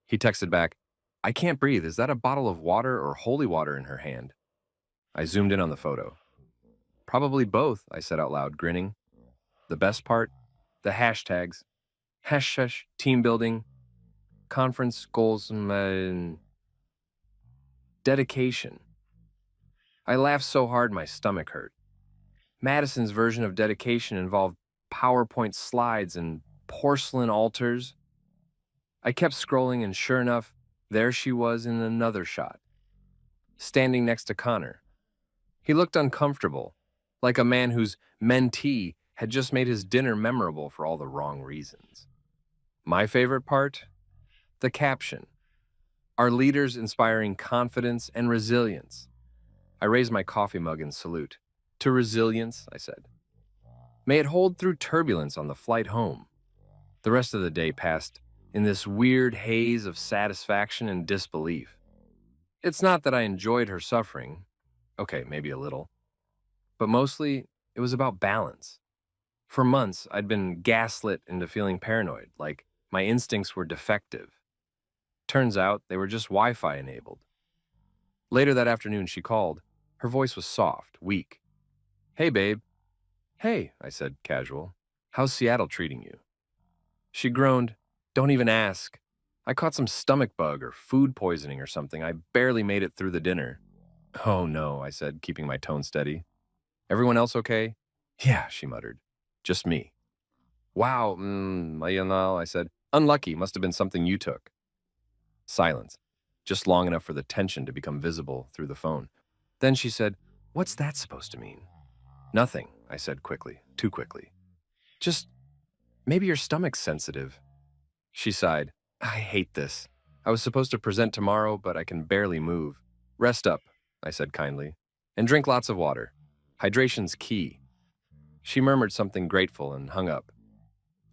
He texted back, I can't breathe. Is that a bottle of water or holy water in her hand? I zoomed in on the photo. Probably both, I said out loud, grinning. The best part? The hashtags. Hash, team building, conference goals, and dedication. I laughed so hard my stomach hurt. Madison's version of dedication involved PowerPoint slides and porcelain altars. I kept scrolling, and sure enough, there she was in another shot, standing next to Connor. He looked uncomfortable, like a man whose mentee had just made his dinner memorable for all the wrong reasons. My favorite part? The caption. Our leaders inspiring confidence and resilience. I raised my coffee mug in salute. To resilience, I said. May it hold through turbulence on the flight home. The rest of the day passed in this weird haze of satisfaction and disbelief. It's not that I enjoyed her suffering. Okay, maybe a little. But mostly, it was about balance. For months, I'd been gaslit into feeling paranoid, like my instincts were defective. Turns out, they were just Wi-Fi enabled. Later that afternoon, she called. Her voice was soft, weak. Hey, babe. Hey, I said, casual. How's Seattle treating you? She groaned. Don't even ask. I caught some stomach bug or food poisoning or something. I barely made it through the dinner. Oh no, I said, keeping my tone steady. Everyone else okay? Yeah, she muttered. Just me. Wow, I said. Unlucky, must have been something you took. Silence, just long enough for the tension to become visible through the phone. Then she said, what's that supposed to mean? Nothing, I said quickly, too quickly. Just, maybe your stomach's sensitive. She sighed. I hate this. I was supposed to present tomorrow, but I can barely move. Rest up, I said kindly, and drink lots of water. Hydration's key. She murmured something grateful and hung up.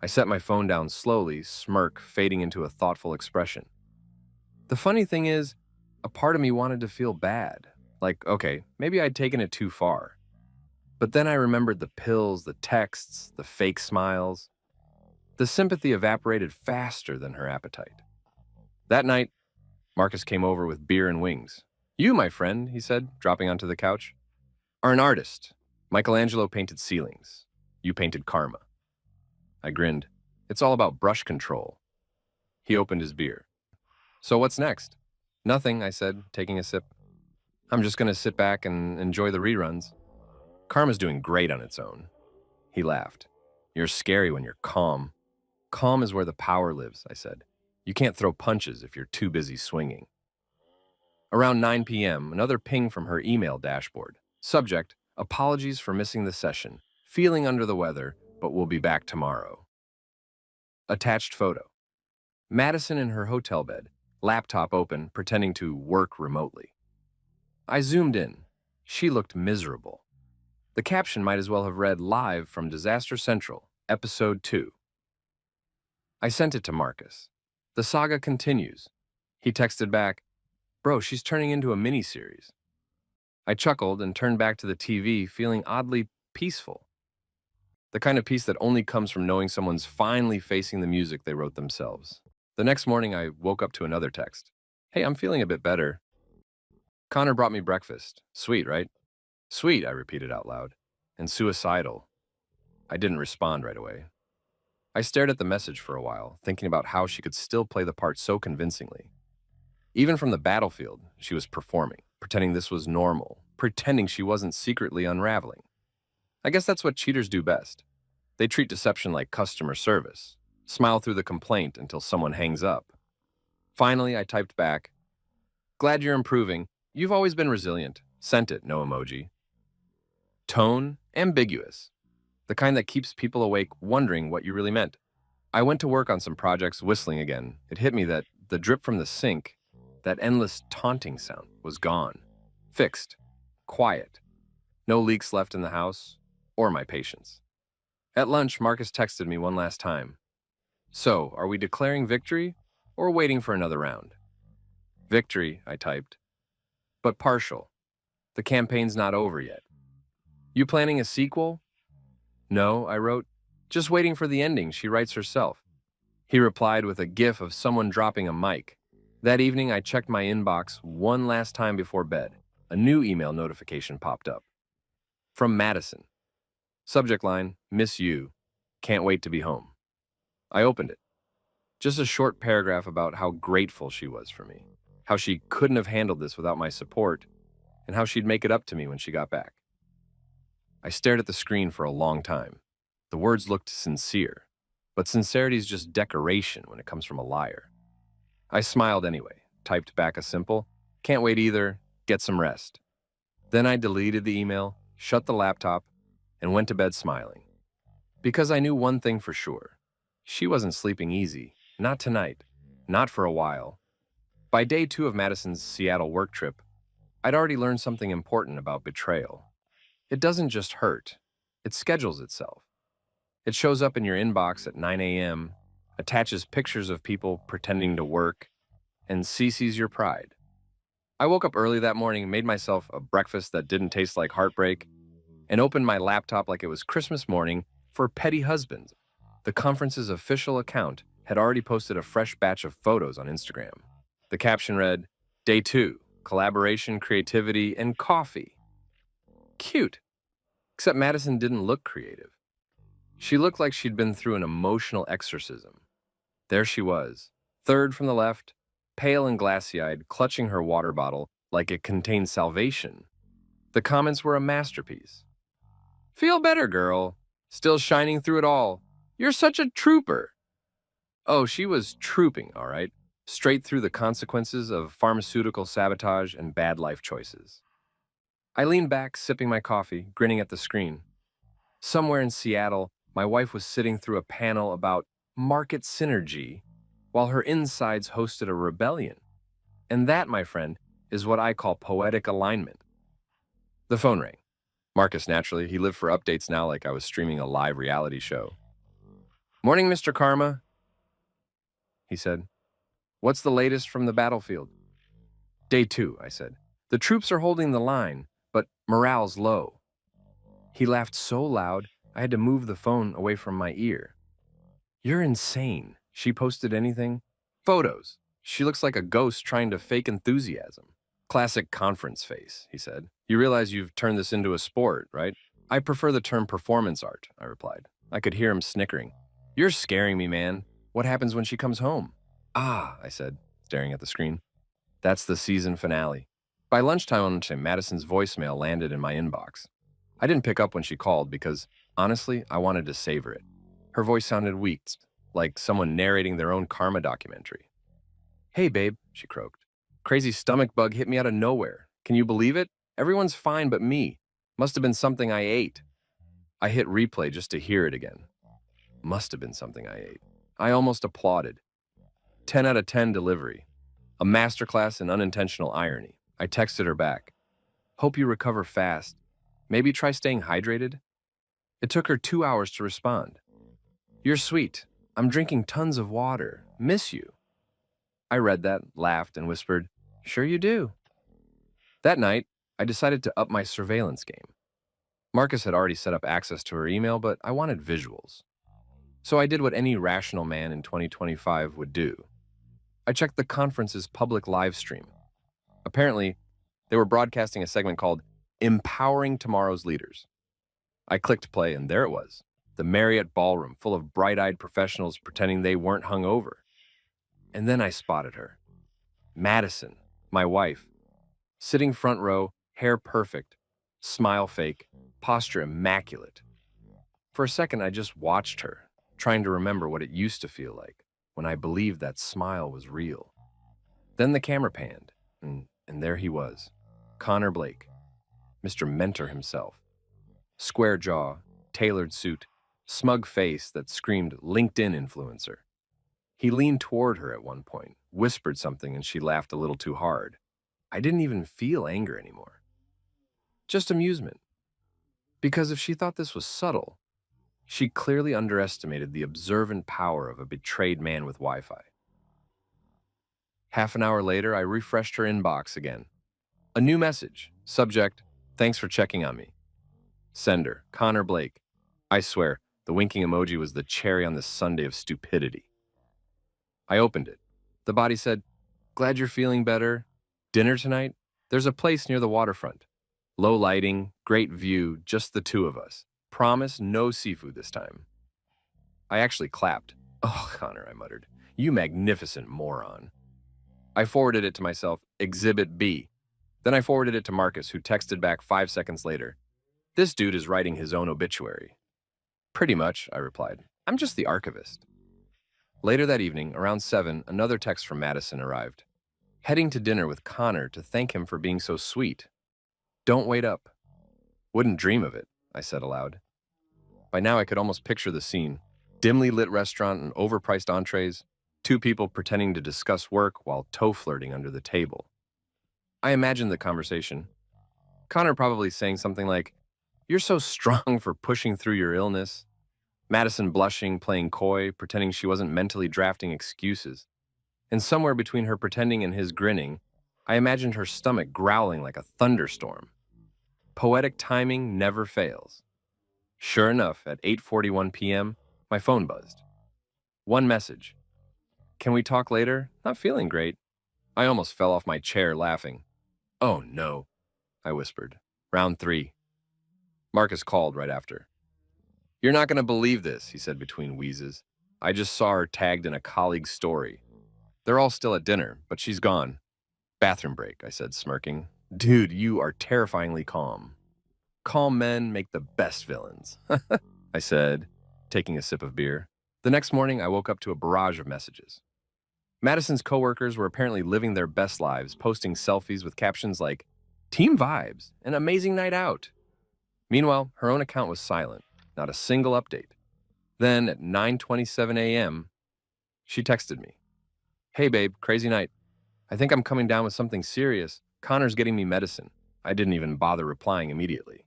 I set my phone down slowly, smirk fading into a thoughtful expression. The funny thing is, a part of me wanted to feel bad. Like, okay, maybe I'd taken it too far. But then I remembered the pills, the texts, the fake smiles. The sympathy evaporated faster than her appetite. That night, Marcus came over with beer and wings. You, my friend, he said, dropping onto the couch, are an artist. Michelangelo painted ceilings. You painted karma. I grinned. It's all about brush control. He opened his beer. So what's next? Nothing, I said, taking a sip. I'm just going to sit back and enjoy the reruns. Karma's doing great on its own. He laughed. You're scary when you're calm. Calm is where the power lives, I said. You can't throw punches if you're too busy swinging. Around 9 p.m., another ping from her email dashboard. Subject, apologies for missing the session. Feeling under the weather, but we'll be back tomorrow. Attached photo. Madison in her hotel bed, laptop open, pretending to work remotely. I zoomed in. She looked miserable. The caption might as well have read live from Disaster Central, Episode 2. I sent it to Marcus. The saga continues. He texted back, Bro, she's turning into a miniseries. I chuckled and turned back to the TV, feeling oddly peaceful. The kind of peace that only comes from knowing someone's finally facing the music they wrote themselves. The next morning, I woke up to another text. Hey, I'm feeling a bit better. Connor brought me breakfast. Sweet, right? Sweet, I repeated out loud. And suicidal. I didn't respond right away. I stared at the message for a while, thinking about how she could still play the part so convincingly. Even from the battlefield, she was performing, pretending this was normal, pretending she wasn't secretly unraveling. I guess that's what cheaters do best. They treat deception like customer service, smile through the complaint until someone hangs up. Finally, I typed back, "Glad you're improving. You've always been resilient." Sent it, no emoji. Tone, ambiguous. The kind that keeps people awake wondering what you really meant. I went to work on some projects, whistling again. It hit me that the drip from the sink, that endless taunting sound, was gone. Fixed. Quiet. No leaks left in the house, or my patience. At lunch, Marcus texted me one last time. "So, are we declaring victory, or waiting for another round?" "Victory," I typed. "But partial. The campaign's not over yet." "You planning a sequel?" "No," I wrote. "Just waiting for the ending she writes herself." He replied with a gif of someone dropping a mic. That evening, I checked my inbox one last time before bed. A new email notification popped up. From Madison. Subject line, "Miss you. Can't wait to be home." I opened it. Just a short paragraph about how grateful she was for me, how she couldn't have handled this without my support, and how she'd make it up to me when she got back. I stared at the screen for a long time. The words looked sincere, but sincerity's just decoration when it comes from a liar. I smiled anyway, typed back a simple, "Can't wait either, get some rest." Then I deleted the email, shut the laptop, and went to bed smiling. Because I knew one thing for sure. She wasn't sleeping easy, not tonight, not for a while. By day 2 of Madison's Seattle work trip, I'd already learned something important about betrayal. It doesn't just hurt, it schedules itself. It shows up in your inbox at 9 a.m., attaches pictures of people pretending to work, and CCs your pride. I woke up early that morning, made myself a breakfast that didn't taste like heartbreak, and opened my laptop like it was Christmas morning for Petty Husbands. The conference's official account had already posted a fresh batch of photos on Instagram. The caption read, "Day 2, collaboration, creativity, and coffee." Cute. Except Madison didn't look creative. She looked like she'd been through an emotional exorcism. There she was, third from the left, pale and glassy-eyed, clutching her water bottle like it contained salvation. The comments were a masterpiece. "Feel better, girl. Still shining through it all. You're such a trooper." Oh, she was trooping, all right. Straight through the consequences of pharmaceutical sabotage and bad life choices. I leaned back, sipping my coffee, grinning at the screen. Somewhere in Seattle, my wife was sitting through a panel about market synergy, while her insides hosted a rebellion. And that, my friend, is what I call poetic alignment. The phone rang. Marcus, naturally, he lived for updates now like I was streaming a live reality show. "Morning, Mr. Karma," he said. "What's the latest from the battlefield?" "Day 2, I said. "The troops are holding the line, but morale's low." He laughed so loud, I had to move the phone away from my ear. "You're insane." She posted anything? Photos. She looks like a ghost trying to fake enthusiasm. "Classic conference face," he said. "You realize you've turned this into a sport, right?" "I prefer the term performance art," I replied. I could hear him snickering. "You're scaring me, man. What happens when she comes home?" "Ah," I said, staring at the screen. "That's the season finale." By lunchtime on Wednesday, Madison's voicemail landed in my inbox. I didn't pick up when she called because, honestly, I wanted to savor it. Her voice sounded weak, like someone narrating their own karma documentary. "Hey, babe," she croaked. "Crazy stomach bug hit me out of nowhere. Can you believe it? Everyone's fine but me. Must have been something I ate." I hit replay just to hear it again. Must have been something I ate. I almost applauded. 10 out of 10 delivery. A masterclass in unintentional irony. I texted her back. "Hope you recover fast. Maybe try staying hydrated." It took her 2 hours to respond. "You're sweet. I'm drinking tons of water. Miss you." I read that, laughed, and whispered, "Sure you do." That night, I decided to up my surveillance game. Marcus had already set up access to her email, but I wanted visuals. So I did what any rational man in 2025 would do. I checked the conference's public live stream. Apparently, they were broadcasting a segment called Empowering Tomorrow's Leaders. I clicked play, and there it was. The Marriott ballroom full of bright-eyed professionals pretending they weren't hungover. And then I spotted her. Madison, my wife, sitting front row, hair perfect, smile fake, posture immaculate. For a second, I just watched her, trying to remember what it used to feel like when I believed that smile was real. Then the camera panned, and there he was, Connor Blake, Mr. Mentor himself. Square jaw, tailored suit, smug face that screamed LinkedIn influencer. He leaned toward her at one point, whispered something, and she laughed a little too hard. I didn't even feel anger anymore. Just amusement. Because if she thought this was subtle, she clearly underestimated the observant power of a betrayed man with Wi-Fi. Half an hour later, I refreshed her inbox again. A new message. Subject, thanks for checking on me. Sender, Connor Blake. I swear, the winking emoji was the cherry on this sundae of stupidity. I opened it. The body said, glad you're feeling better. Dinner tonight? There's a place near the waterfront. Low lighting, great view, just the two of us. Promise no seafood this time. I actually clapped. Oh, Connor, I muttered. You magnificent moron. I forwarded it to myself, Exhibit B. Then I forwarded it to Marcus, who texted back 5 seconds later. This dude is writing his own obituary. Pretty much, I replied. I'm just the archivist. Later that evening, around 7, another text from Madison arrived. Heading to dinner with Connor to thank him for being so sweet. Don't wait up. Wouldn't dream of it, I said aloud. By now I could almost picture the scene. Dimly lit restaurant and overpriced entrees, two people pretending to discuss work while toe-flirting under the table. I imagined the conversation. Connor probably saying something like, you're so strong for pushing through your illness. Madison blushing, playing coy, pretending she wasn't mentally drafting excuses. And somewhere between her pretending and his grinning, I imagined her stomach growling like a thunderstorm. Poetic timing never fails. Sure enough, at 8:41 p.m., my phone buzzed. One message. Can we talk later? Not feeling great. I almost fell off my chair laughing. Oh no, I whispered. Round 3. Marcus called right after. You're not going to believe this, he said between wheezes. I just saw her tagged in a colleague's story. They're all still at dinner, but she's gone. Bathroom break, I said, smirking. Dude, you are terrifyingly calm. Calm men make the best villains, I said, taking a sip of beer. The next morning, I woke up to a barrage of messages. Madison's coworkers were apparently living their best lives, posting selfies with captions like, Team Vibes, an amazing night out. Meanwhile, her own account was silent, not a single update. Then, at 9:27 a.m., she texted me. Hey babe, crazy night. I think I'm coming down with something serious. Connor's getting me medicine. I didn't even bother replying immediately.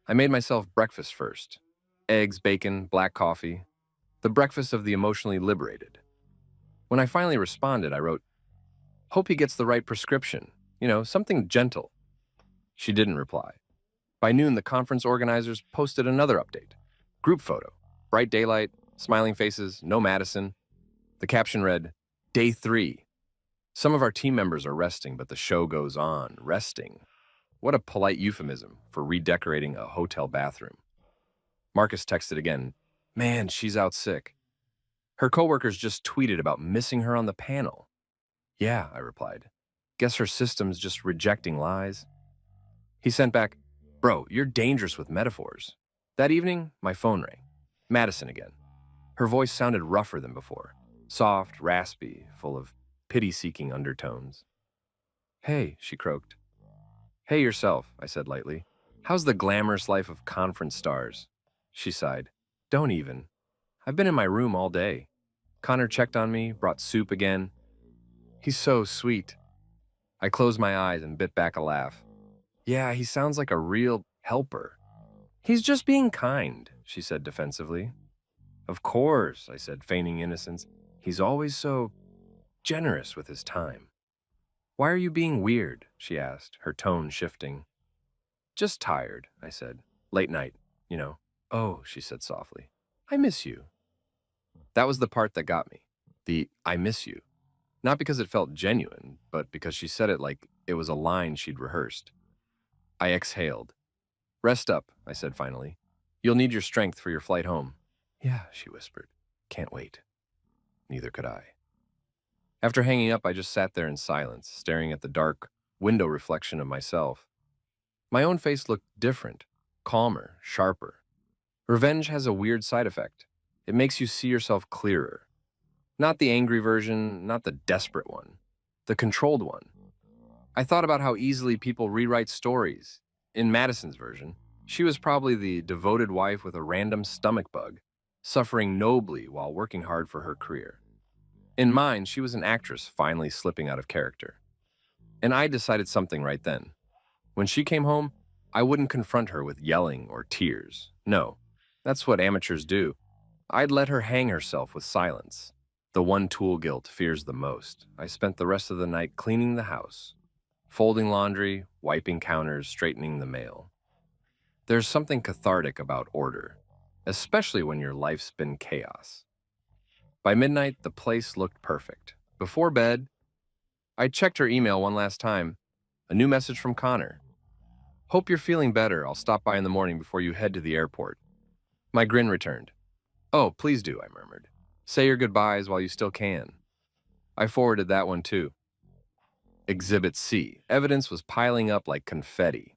I made myself breakfast first. Eggs, bacon, black coffee. The breakfast of the emotionally liberated. When I finally responded, I wrote, hope he gets the right prescription. Something gentle. She didn't reply. By noon, the conference organizers posted another update. Group photo. Bright daylight, smiling faces, no Madison. The caption read, Day 3. Some of our team members are resting, but the show goes on. Resting. What a polite euphemism for redecorating a hotel bathroom. Marcus texted again, man, she's out sick. Her coworkers just tweeted about missing her on the panel. Yeah, I replied. Guess her system's just rejecting lies. He sent back, bro, you're dangerous with metaphors. That evening, my phone rang. Madison again. Her voice sounded rougher than before. Soft, raspy, full of pity-seeking undertones. Hey, she croaked. Hey yourself, I said lightly. How's the glamorous life of conference stars? She sighed. Don't even. I've been in my room all day. Connor checked on me, brought soup again. He's so sweet. I closed my eyes and bit back a laugh. Yeah, he sounds like a real helper. He's just being kind, she said defensively. Of course, I said, feigning innocence. He's always so generous with his time. Why are you being weird? She asked, her tone shifting. Just tired, I said. Late night, Oh, she said softly. I miss you. That was the part that got me. The I miss you. Not because it felt genuine, but because she said it like it was a line she'd rehearsed. I exhaled. Rest up, I said finally. You'll need your strength for your flight home. Yeah, she whispered. Can't wait. Neither could I. After hanging up, I just sat there in silence, staring at the dark window reflection of myself. My own face looked different, calmer, sharper. Revenge has a weird side effect. It makes you see yourself clearer. Not the angry version, not the desperate one, the controlled one. I thought about how easily people rewrite stories. In Madison's version, she was probably the devoted wife with a random stomach bug, suffering nobly while working hard for her career. In mine, she was an actress finally slipping out of character. And I decided something right then. When she came home, I wouldn't confront her with yelling or tears. No, that's what amateurs do. I'd let her hang herself with silence. The one tool guilt fears the most. I spent the rest of the night cleaning the house, folding laundry, wiping counters, straightening the mail. There's something cathartic about order, especially when your life's been chaos. By midnight, the place looked perfect. Before bed, I checked her email one last time. A new message from Connor. Hope you're feeling better. I'll stop by in the morning before you head to the airport. My grin returned. Oh, please do, I murmured. Say your goodbyes while you still can. I forwarded that one too. Exhibit C. Evidence was piling up like confetti.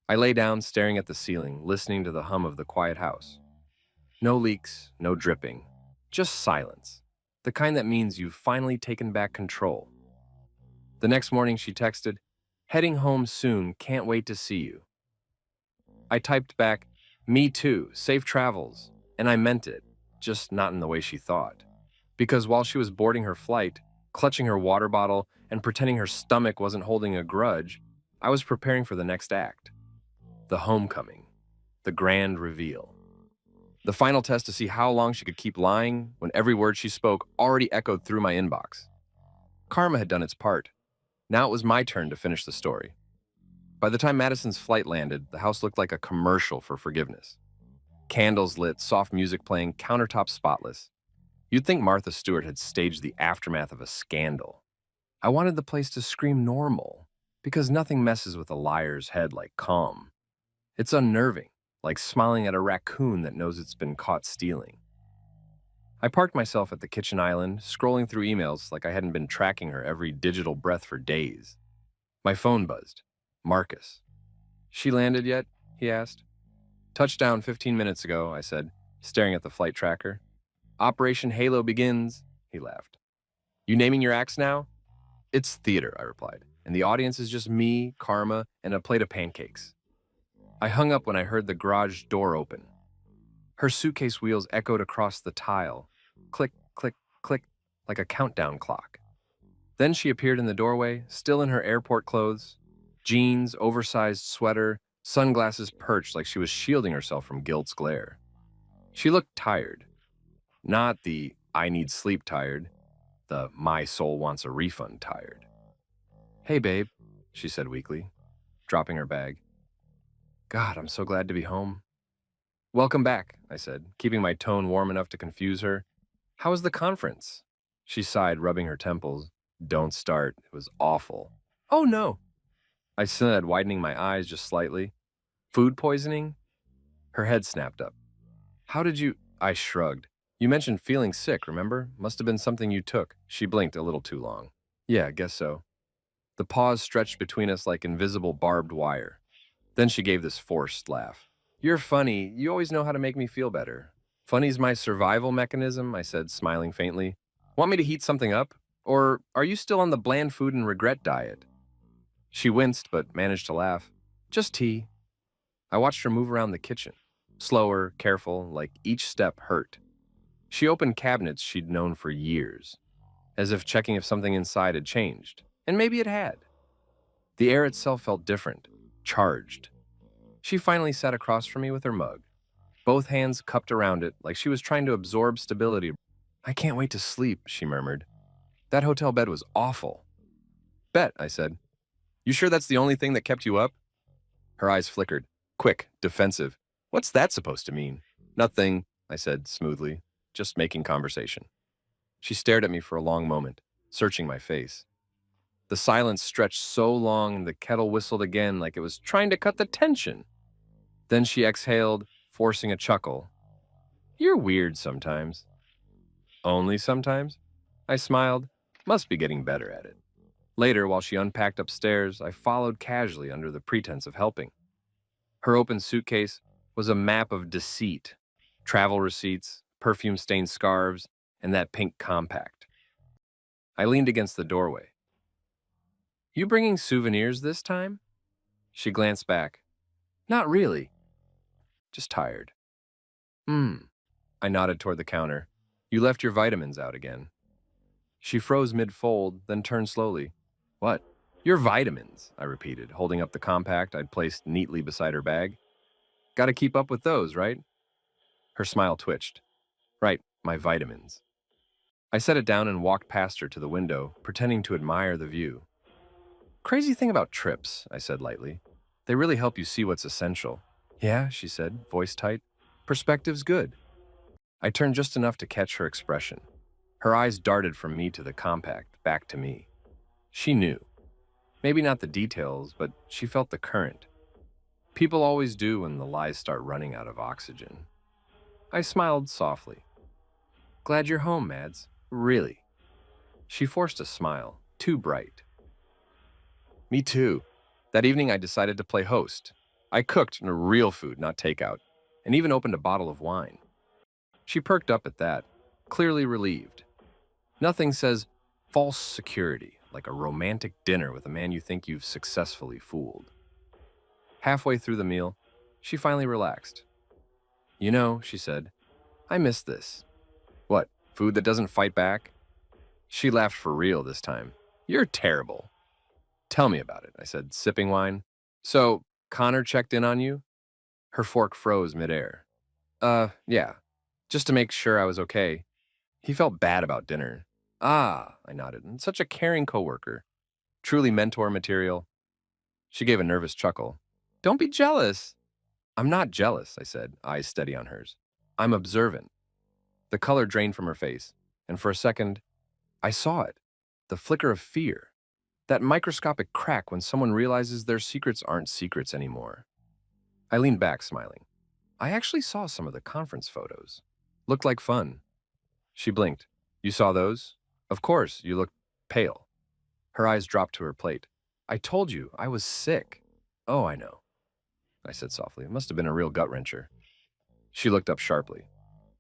I lay down, staring at the ceiling, listening to the hum of the quiet house. No leaks, no dripping, just silence. The kind that means you've finally taken back control. The next morning she texted, heading home soon, can't wait to see you. I typed back, me too, safe travels, and I meant it, just not in the way she thought. Because while she was boarding her flight, clutching her water bottle and pretending her stomach wasn't holding a grudge, I was preparing for the next act. The homecoming. The grand reveal. The final test to see how long she could keep lying when every word she spoke already echoed through my inbox. Karma had done its part. Now it was my turn to finish the story. By the time Madison's flight landed, the house looked like a commercial for forgiveness. Candles lit, soft music playing, countertops spotless. You'd think Martha Stewart had staged the aftermath of a scandal. I wanted the place to scream normal, because nothing messes with a liar's head like calm. It's unnerving, like smiling at a raccoon that knows it's been caught stealing. I parked myself at the kitchen island, scrolling through emails like I hadn't been tracking her every digital breath for days. My phone buzzed. Marcus. She landed yet? He asked. Touchdown 15 minutes ago, I said, staring at the flight tracker. Operation Halo begins, he laughed. You naming your acts now? It's theater, I replied, and the audience is just me, Karma, and a plate of pancakes. I hung up when I heard the garage door open. Her suitcase wheels echoed across the tile. Click, click, click, like a countdown clock. Then she appeared in the doorway, still in her airport clothes. Jeans, oversized sweater, sunglasses perched like she was shielding herself from guilt's glare. She looked tired. Not the I need sleep tired, the my soul wants a refund tired. Hey, babe, she said weakly, dropping her bag. God, I'm so glad to be home. Welcome back, I said, keeping my tone warm enough to confuse her. How was the conference? She sighed, rubbing her temples. Don't start. It was awful. Oh, no, I said, widening my eyes just slightly. Food poisoning? Her head snapped up. How did you... I shrugged. You mentioned feeling sick, remember? Must have been something you took. She blinked a little too long. Yeah, I guess so. The pause stretched between us like invisible barbed wire. Then she gave this forced laugh. You're funny. You always know how to make me feel better. Funny's my survival mechanism, I said, smiling faintly. Want me to heat something up? Or are you still on the bland food and regret diet? She winced, but managed to laugh. Just tea. I watched her move around the kitchen. Slower, careful, like each step hurt. She opened cabinets she'd known for years, as if checking if something inside had changed. And maybe it had. The air itself felt different, charged. She finally sat across from me with her mug, both hands cupped around it like she was trying to absorb stability. I can't wait to sleep, she murmured. That hotel bed was awful. Bet, I said. You sure that's the only thing that kept you up? Her eyes flickered. Quick, defensive. What's that supposed to mean? Nothing, I said smoothly, just making conversation. She stared at me for a long moment, searching my face. The silence stretched so long and the kettle whistled again like it was trying to cut the tension. Then she exhaled, forcing a chuckle. You're weird sometimes. Only sometimes? I smiled. Must be getting better at it. Later, while she unpacked upstairs, I followed casually under the pretense of helping. Her open suitcase was a map of deceit, travel receipts, perfume-stained scarves, and that pink compact. I leaned against the doorway. You bringing souvenirs this time? She glanced back. Not really. Just tired. I nodded toward the counter. You left your vitamins out again. She froze mid-fold, then turned slowly. What? Your vitamins, I repeated, holding up the compact I'd placed neatly beside her bag. Gotta keep up with those, right? Her smile twitched. Right, my vitamins. I set it down and walked past her to the window, pretending to admire the view. Crazy thing about trips, I said lightly. They really help you see what's essential. Yeah, she said, voice tight. Perspective's good. I turned just enough to catch her expression. Her eyes darted from me to the compact, back to me. She knew. Maybe not the details, but she felt the current. People always do when the lies start running out of oxygen. I smiled softly. Glad you're home, Mads. Really. She forced a smile, too bright. Me too. That evening I decided to play host. I cooked real food, not takeout, and even opened a bottle of wine. She perked up at that, clearly relieved. Nothing says false security like a romantic dinner with a man you think you've successfully fooled. Halfway through the meal, she finally relaxed. You know, she said, I miss this. What, food that doesn't fight back? She laughed for real this time. You're terrible. Tell me about it, I said, sipping wine. So, Connor checked in on you? Her fork froze midair. Yeah. Just to make sure I was okay. He felt bad about dinner. Ah, I nodded. And such a caring coworker. Truly mentor material. She gave a nervous chuckle. Don't be jealous. I'm not jealous, I said, eyes steady on hers. I'm observant. The color drained from her face, and for a second, I saw it. The flicker of fear. That microscopic crack when someone realizes their secrets aren't secrets anymore. I leaned back, smiling. I actually saw some of the conference photos. Looked like fun. She blinked. You saw those? Of course, you looked pale. Her eyes dropped to her plate. I told you, I was sick. Oh, I know, I said softly. It must have been a real gut-wrencher. She looked up sharply.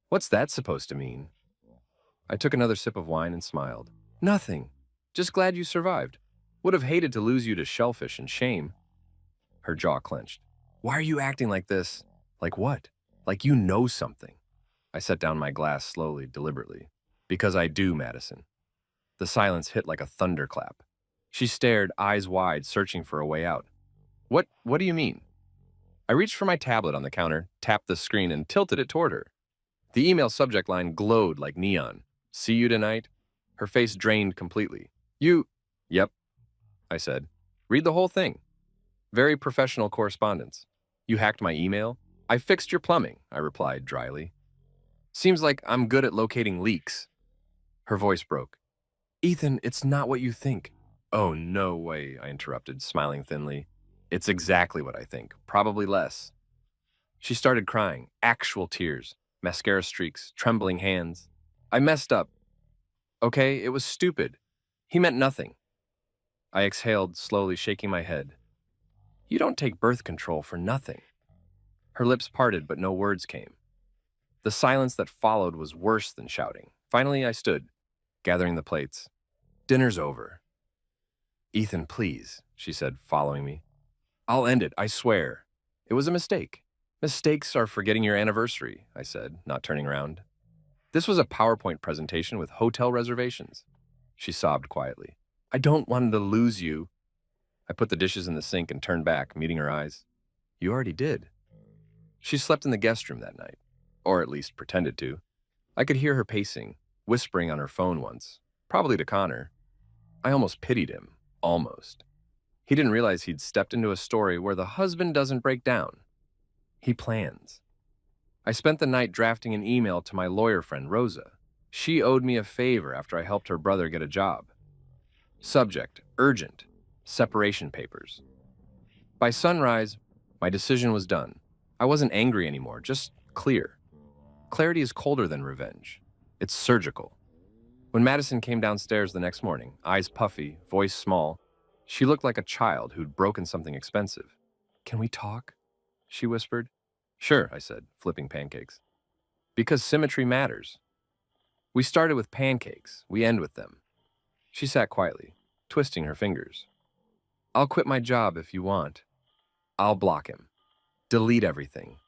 What's that supposed to mean? I took another sip of wine and smiled. Nothing. Just glad you survived. Would have hated to lose you to shellfish and shame. Her jaw clenched. Why are you acting like this? Like what? Like you know something. I set down my glass slowly, deliberately. Because I do, Madison. The silence hit like a thunderclap. She stared, eyes wide, searching for a way out. What do you mean? I reached for my tablet on the counter, tapped the screen, and tilted it toward her. The email subject line glowed like neon. See you tonight? Her face drained completely. You... Yep, I said. Read the whole thing. Very professional correspondence. You hacked my email? I fixed your plumbing, I replied dryly. Seems like I'm good at locating leaks. Her voice broke. Ethan, it's not what you think. Oh, no way, I interrupted, smiling thinly. It's exactly what I think, probably less. She started crying, actual tears, mascara streaks, trembling hands. I messed up. Okay, it was stupid. He meant nothing. I exhaled, slowly shaking my head. You don't take birth control for nothing. Her lips parted, but no words came. The silence that followed was worse than shouting. Finally, I stood, gathering the plates. Dinner's over. Ethan, please, she said, following me. I'll end it, I swear. It was a mistake. Mistakes are forgetting your anniversary, I said, not turning around. This was a PowerPoint presentation with hotel reservations. She sobbed quietly. I don't want to lose you. I put the dishes in the sink and turned back, meeting her eyes. You already did. She slept in the guest room that night, or at least pretended to. I could hear her pacing, whispering on her phone once, probably to Connor. I almost pitied him, almost. He didn't realize he'd stepped into a story where the husband doesn't break down. He plans. I spent the night drafting an email to my lawyer friend, Rosa. She owed me a favor after I helped her brother get a job. Subject, urgent, separation papers. By sunrise, my decision was done. I wasn't angry anymore, just clear. Clarity is colder than revenge. It's surgical. When Madison came downstairs the next morning, eyes puffy, voice small, she looked like a child who'd broken something expensive. "Can we talk?" she whispered. "Sure," I said, flipping pancakes. "Because symmetry matters. We started with pancakes, we end with them." She sat quietly, twisting her fingers. "I'll quit my job if you want. I'll block him. Delete everything.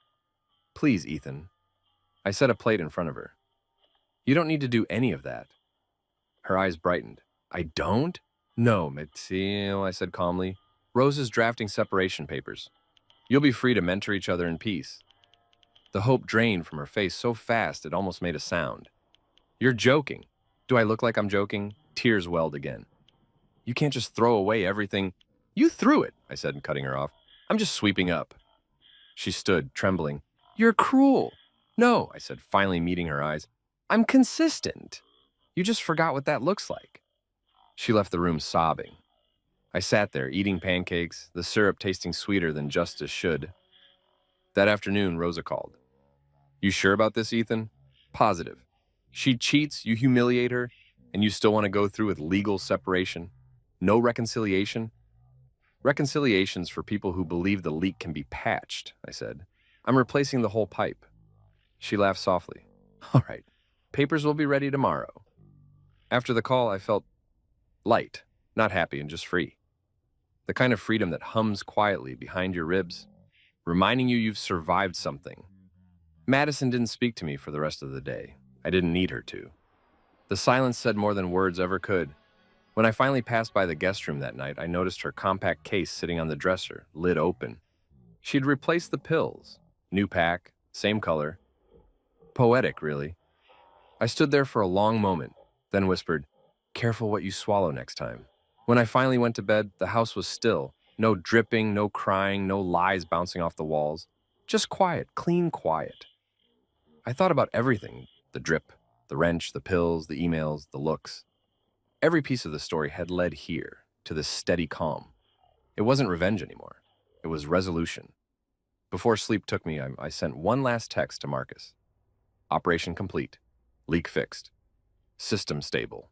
Please, Ethan." I set a plate in front of her. "You don't need to do any of that." Her eyes brightened. "I don't?" "No, Matteo," I said calmly. "Rose is drafting separation papers. You'll be free to mentor each other in peace." The hope drained from her face so fast it almost made a sound. "You're joking." "Do I look like I'm joking?" Tears welled again. "You can't just throw away everything." "You threw it," I said, cutting her off. "I'm just sweeping up." She stood, trembling. "You're cruel." "No," I said, finally meeting her eyes. "I'm consistent. You just forgot what that looks like." She left the room sobbing. I sat there, eating pancakes, the syrup tasting sweeter than justice should. That afternoon, Rosa called. "You sure about this, Ethan?" "Positive. She cheats, you humiliate her, and you still want to go through with legal separation? No reconciliation?" "Reconciliation's for people who believe the leak can be patched," I said. "I'm replacing the whole pipe." She laughed softly. "All right, papers will be ready tomorrow." After the call, I felt light, not happy and just free. The kind of freedom that hums quietly behind your ribs, reminding you you've survived something. Madison didn't speak to me for the rest of the day. I didn't need her to. The silence said more than words ever could. When I finally passed by the guest room that night, I noticed her compact case sitting on the dresser, lid open. She'd replaced the pills. New pack, same color. Poetic, really. I stood there for a long moment, then whispered, "Careful what you swallow next time." When I finally went to bed, the house was still. No dripping, no crying, no lies bouncing off the walls. Just quiet, clean quiet. I thought about everything: the drip, the wrench, the pills, the emails, the looks. Every piece of the story had led here, to this steady calm. It wasn't revenge anymore. It was resolution. Before sleep took me, I sent one last text to Marcus. Operation complete. Leak fixed. System stable.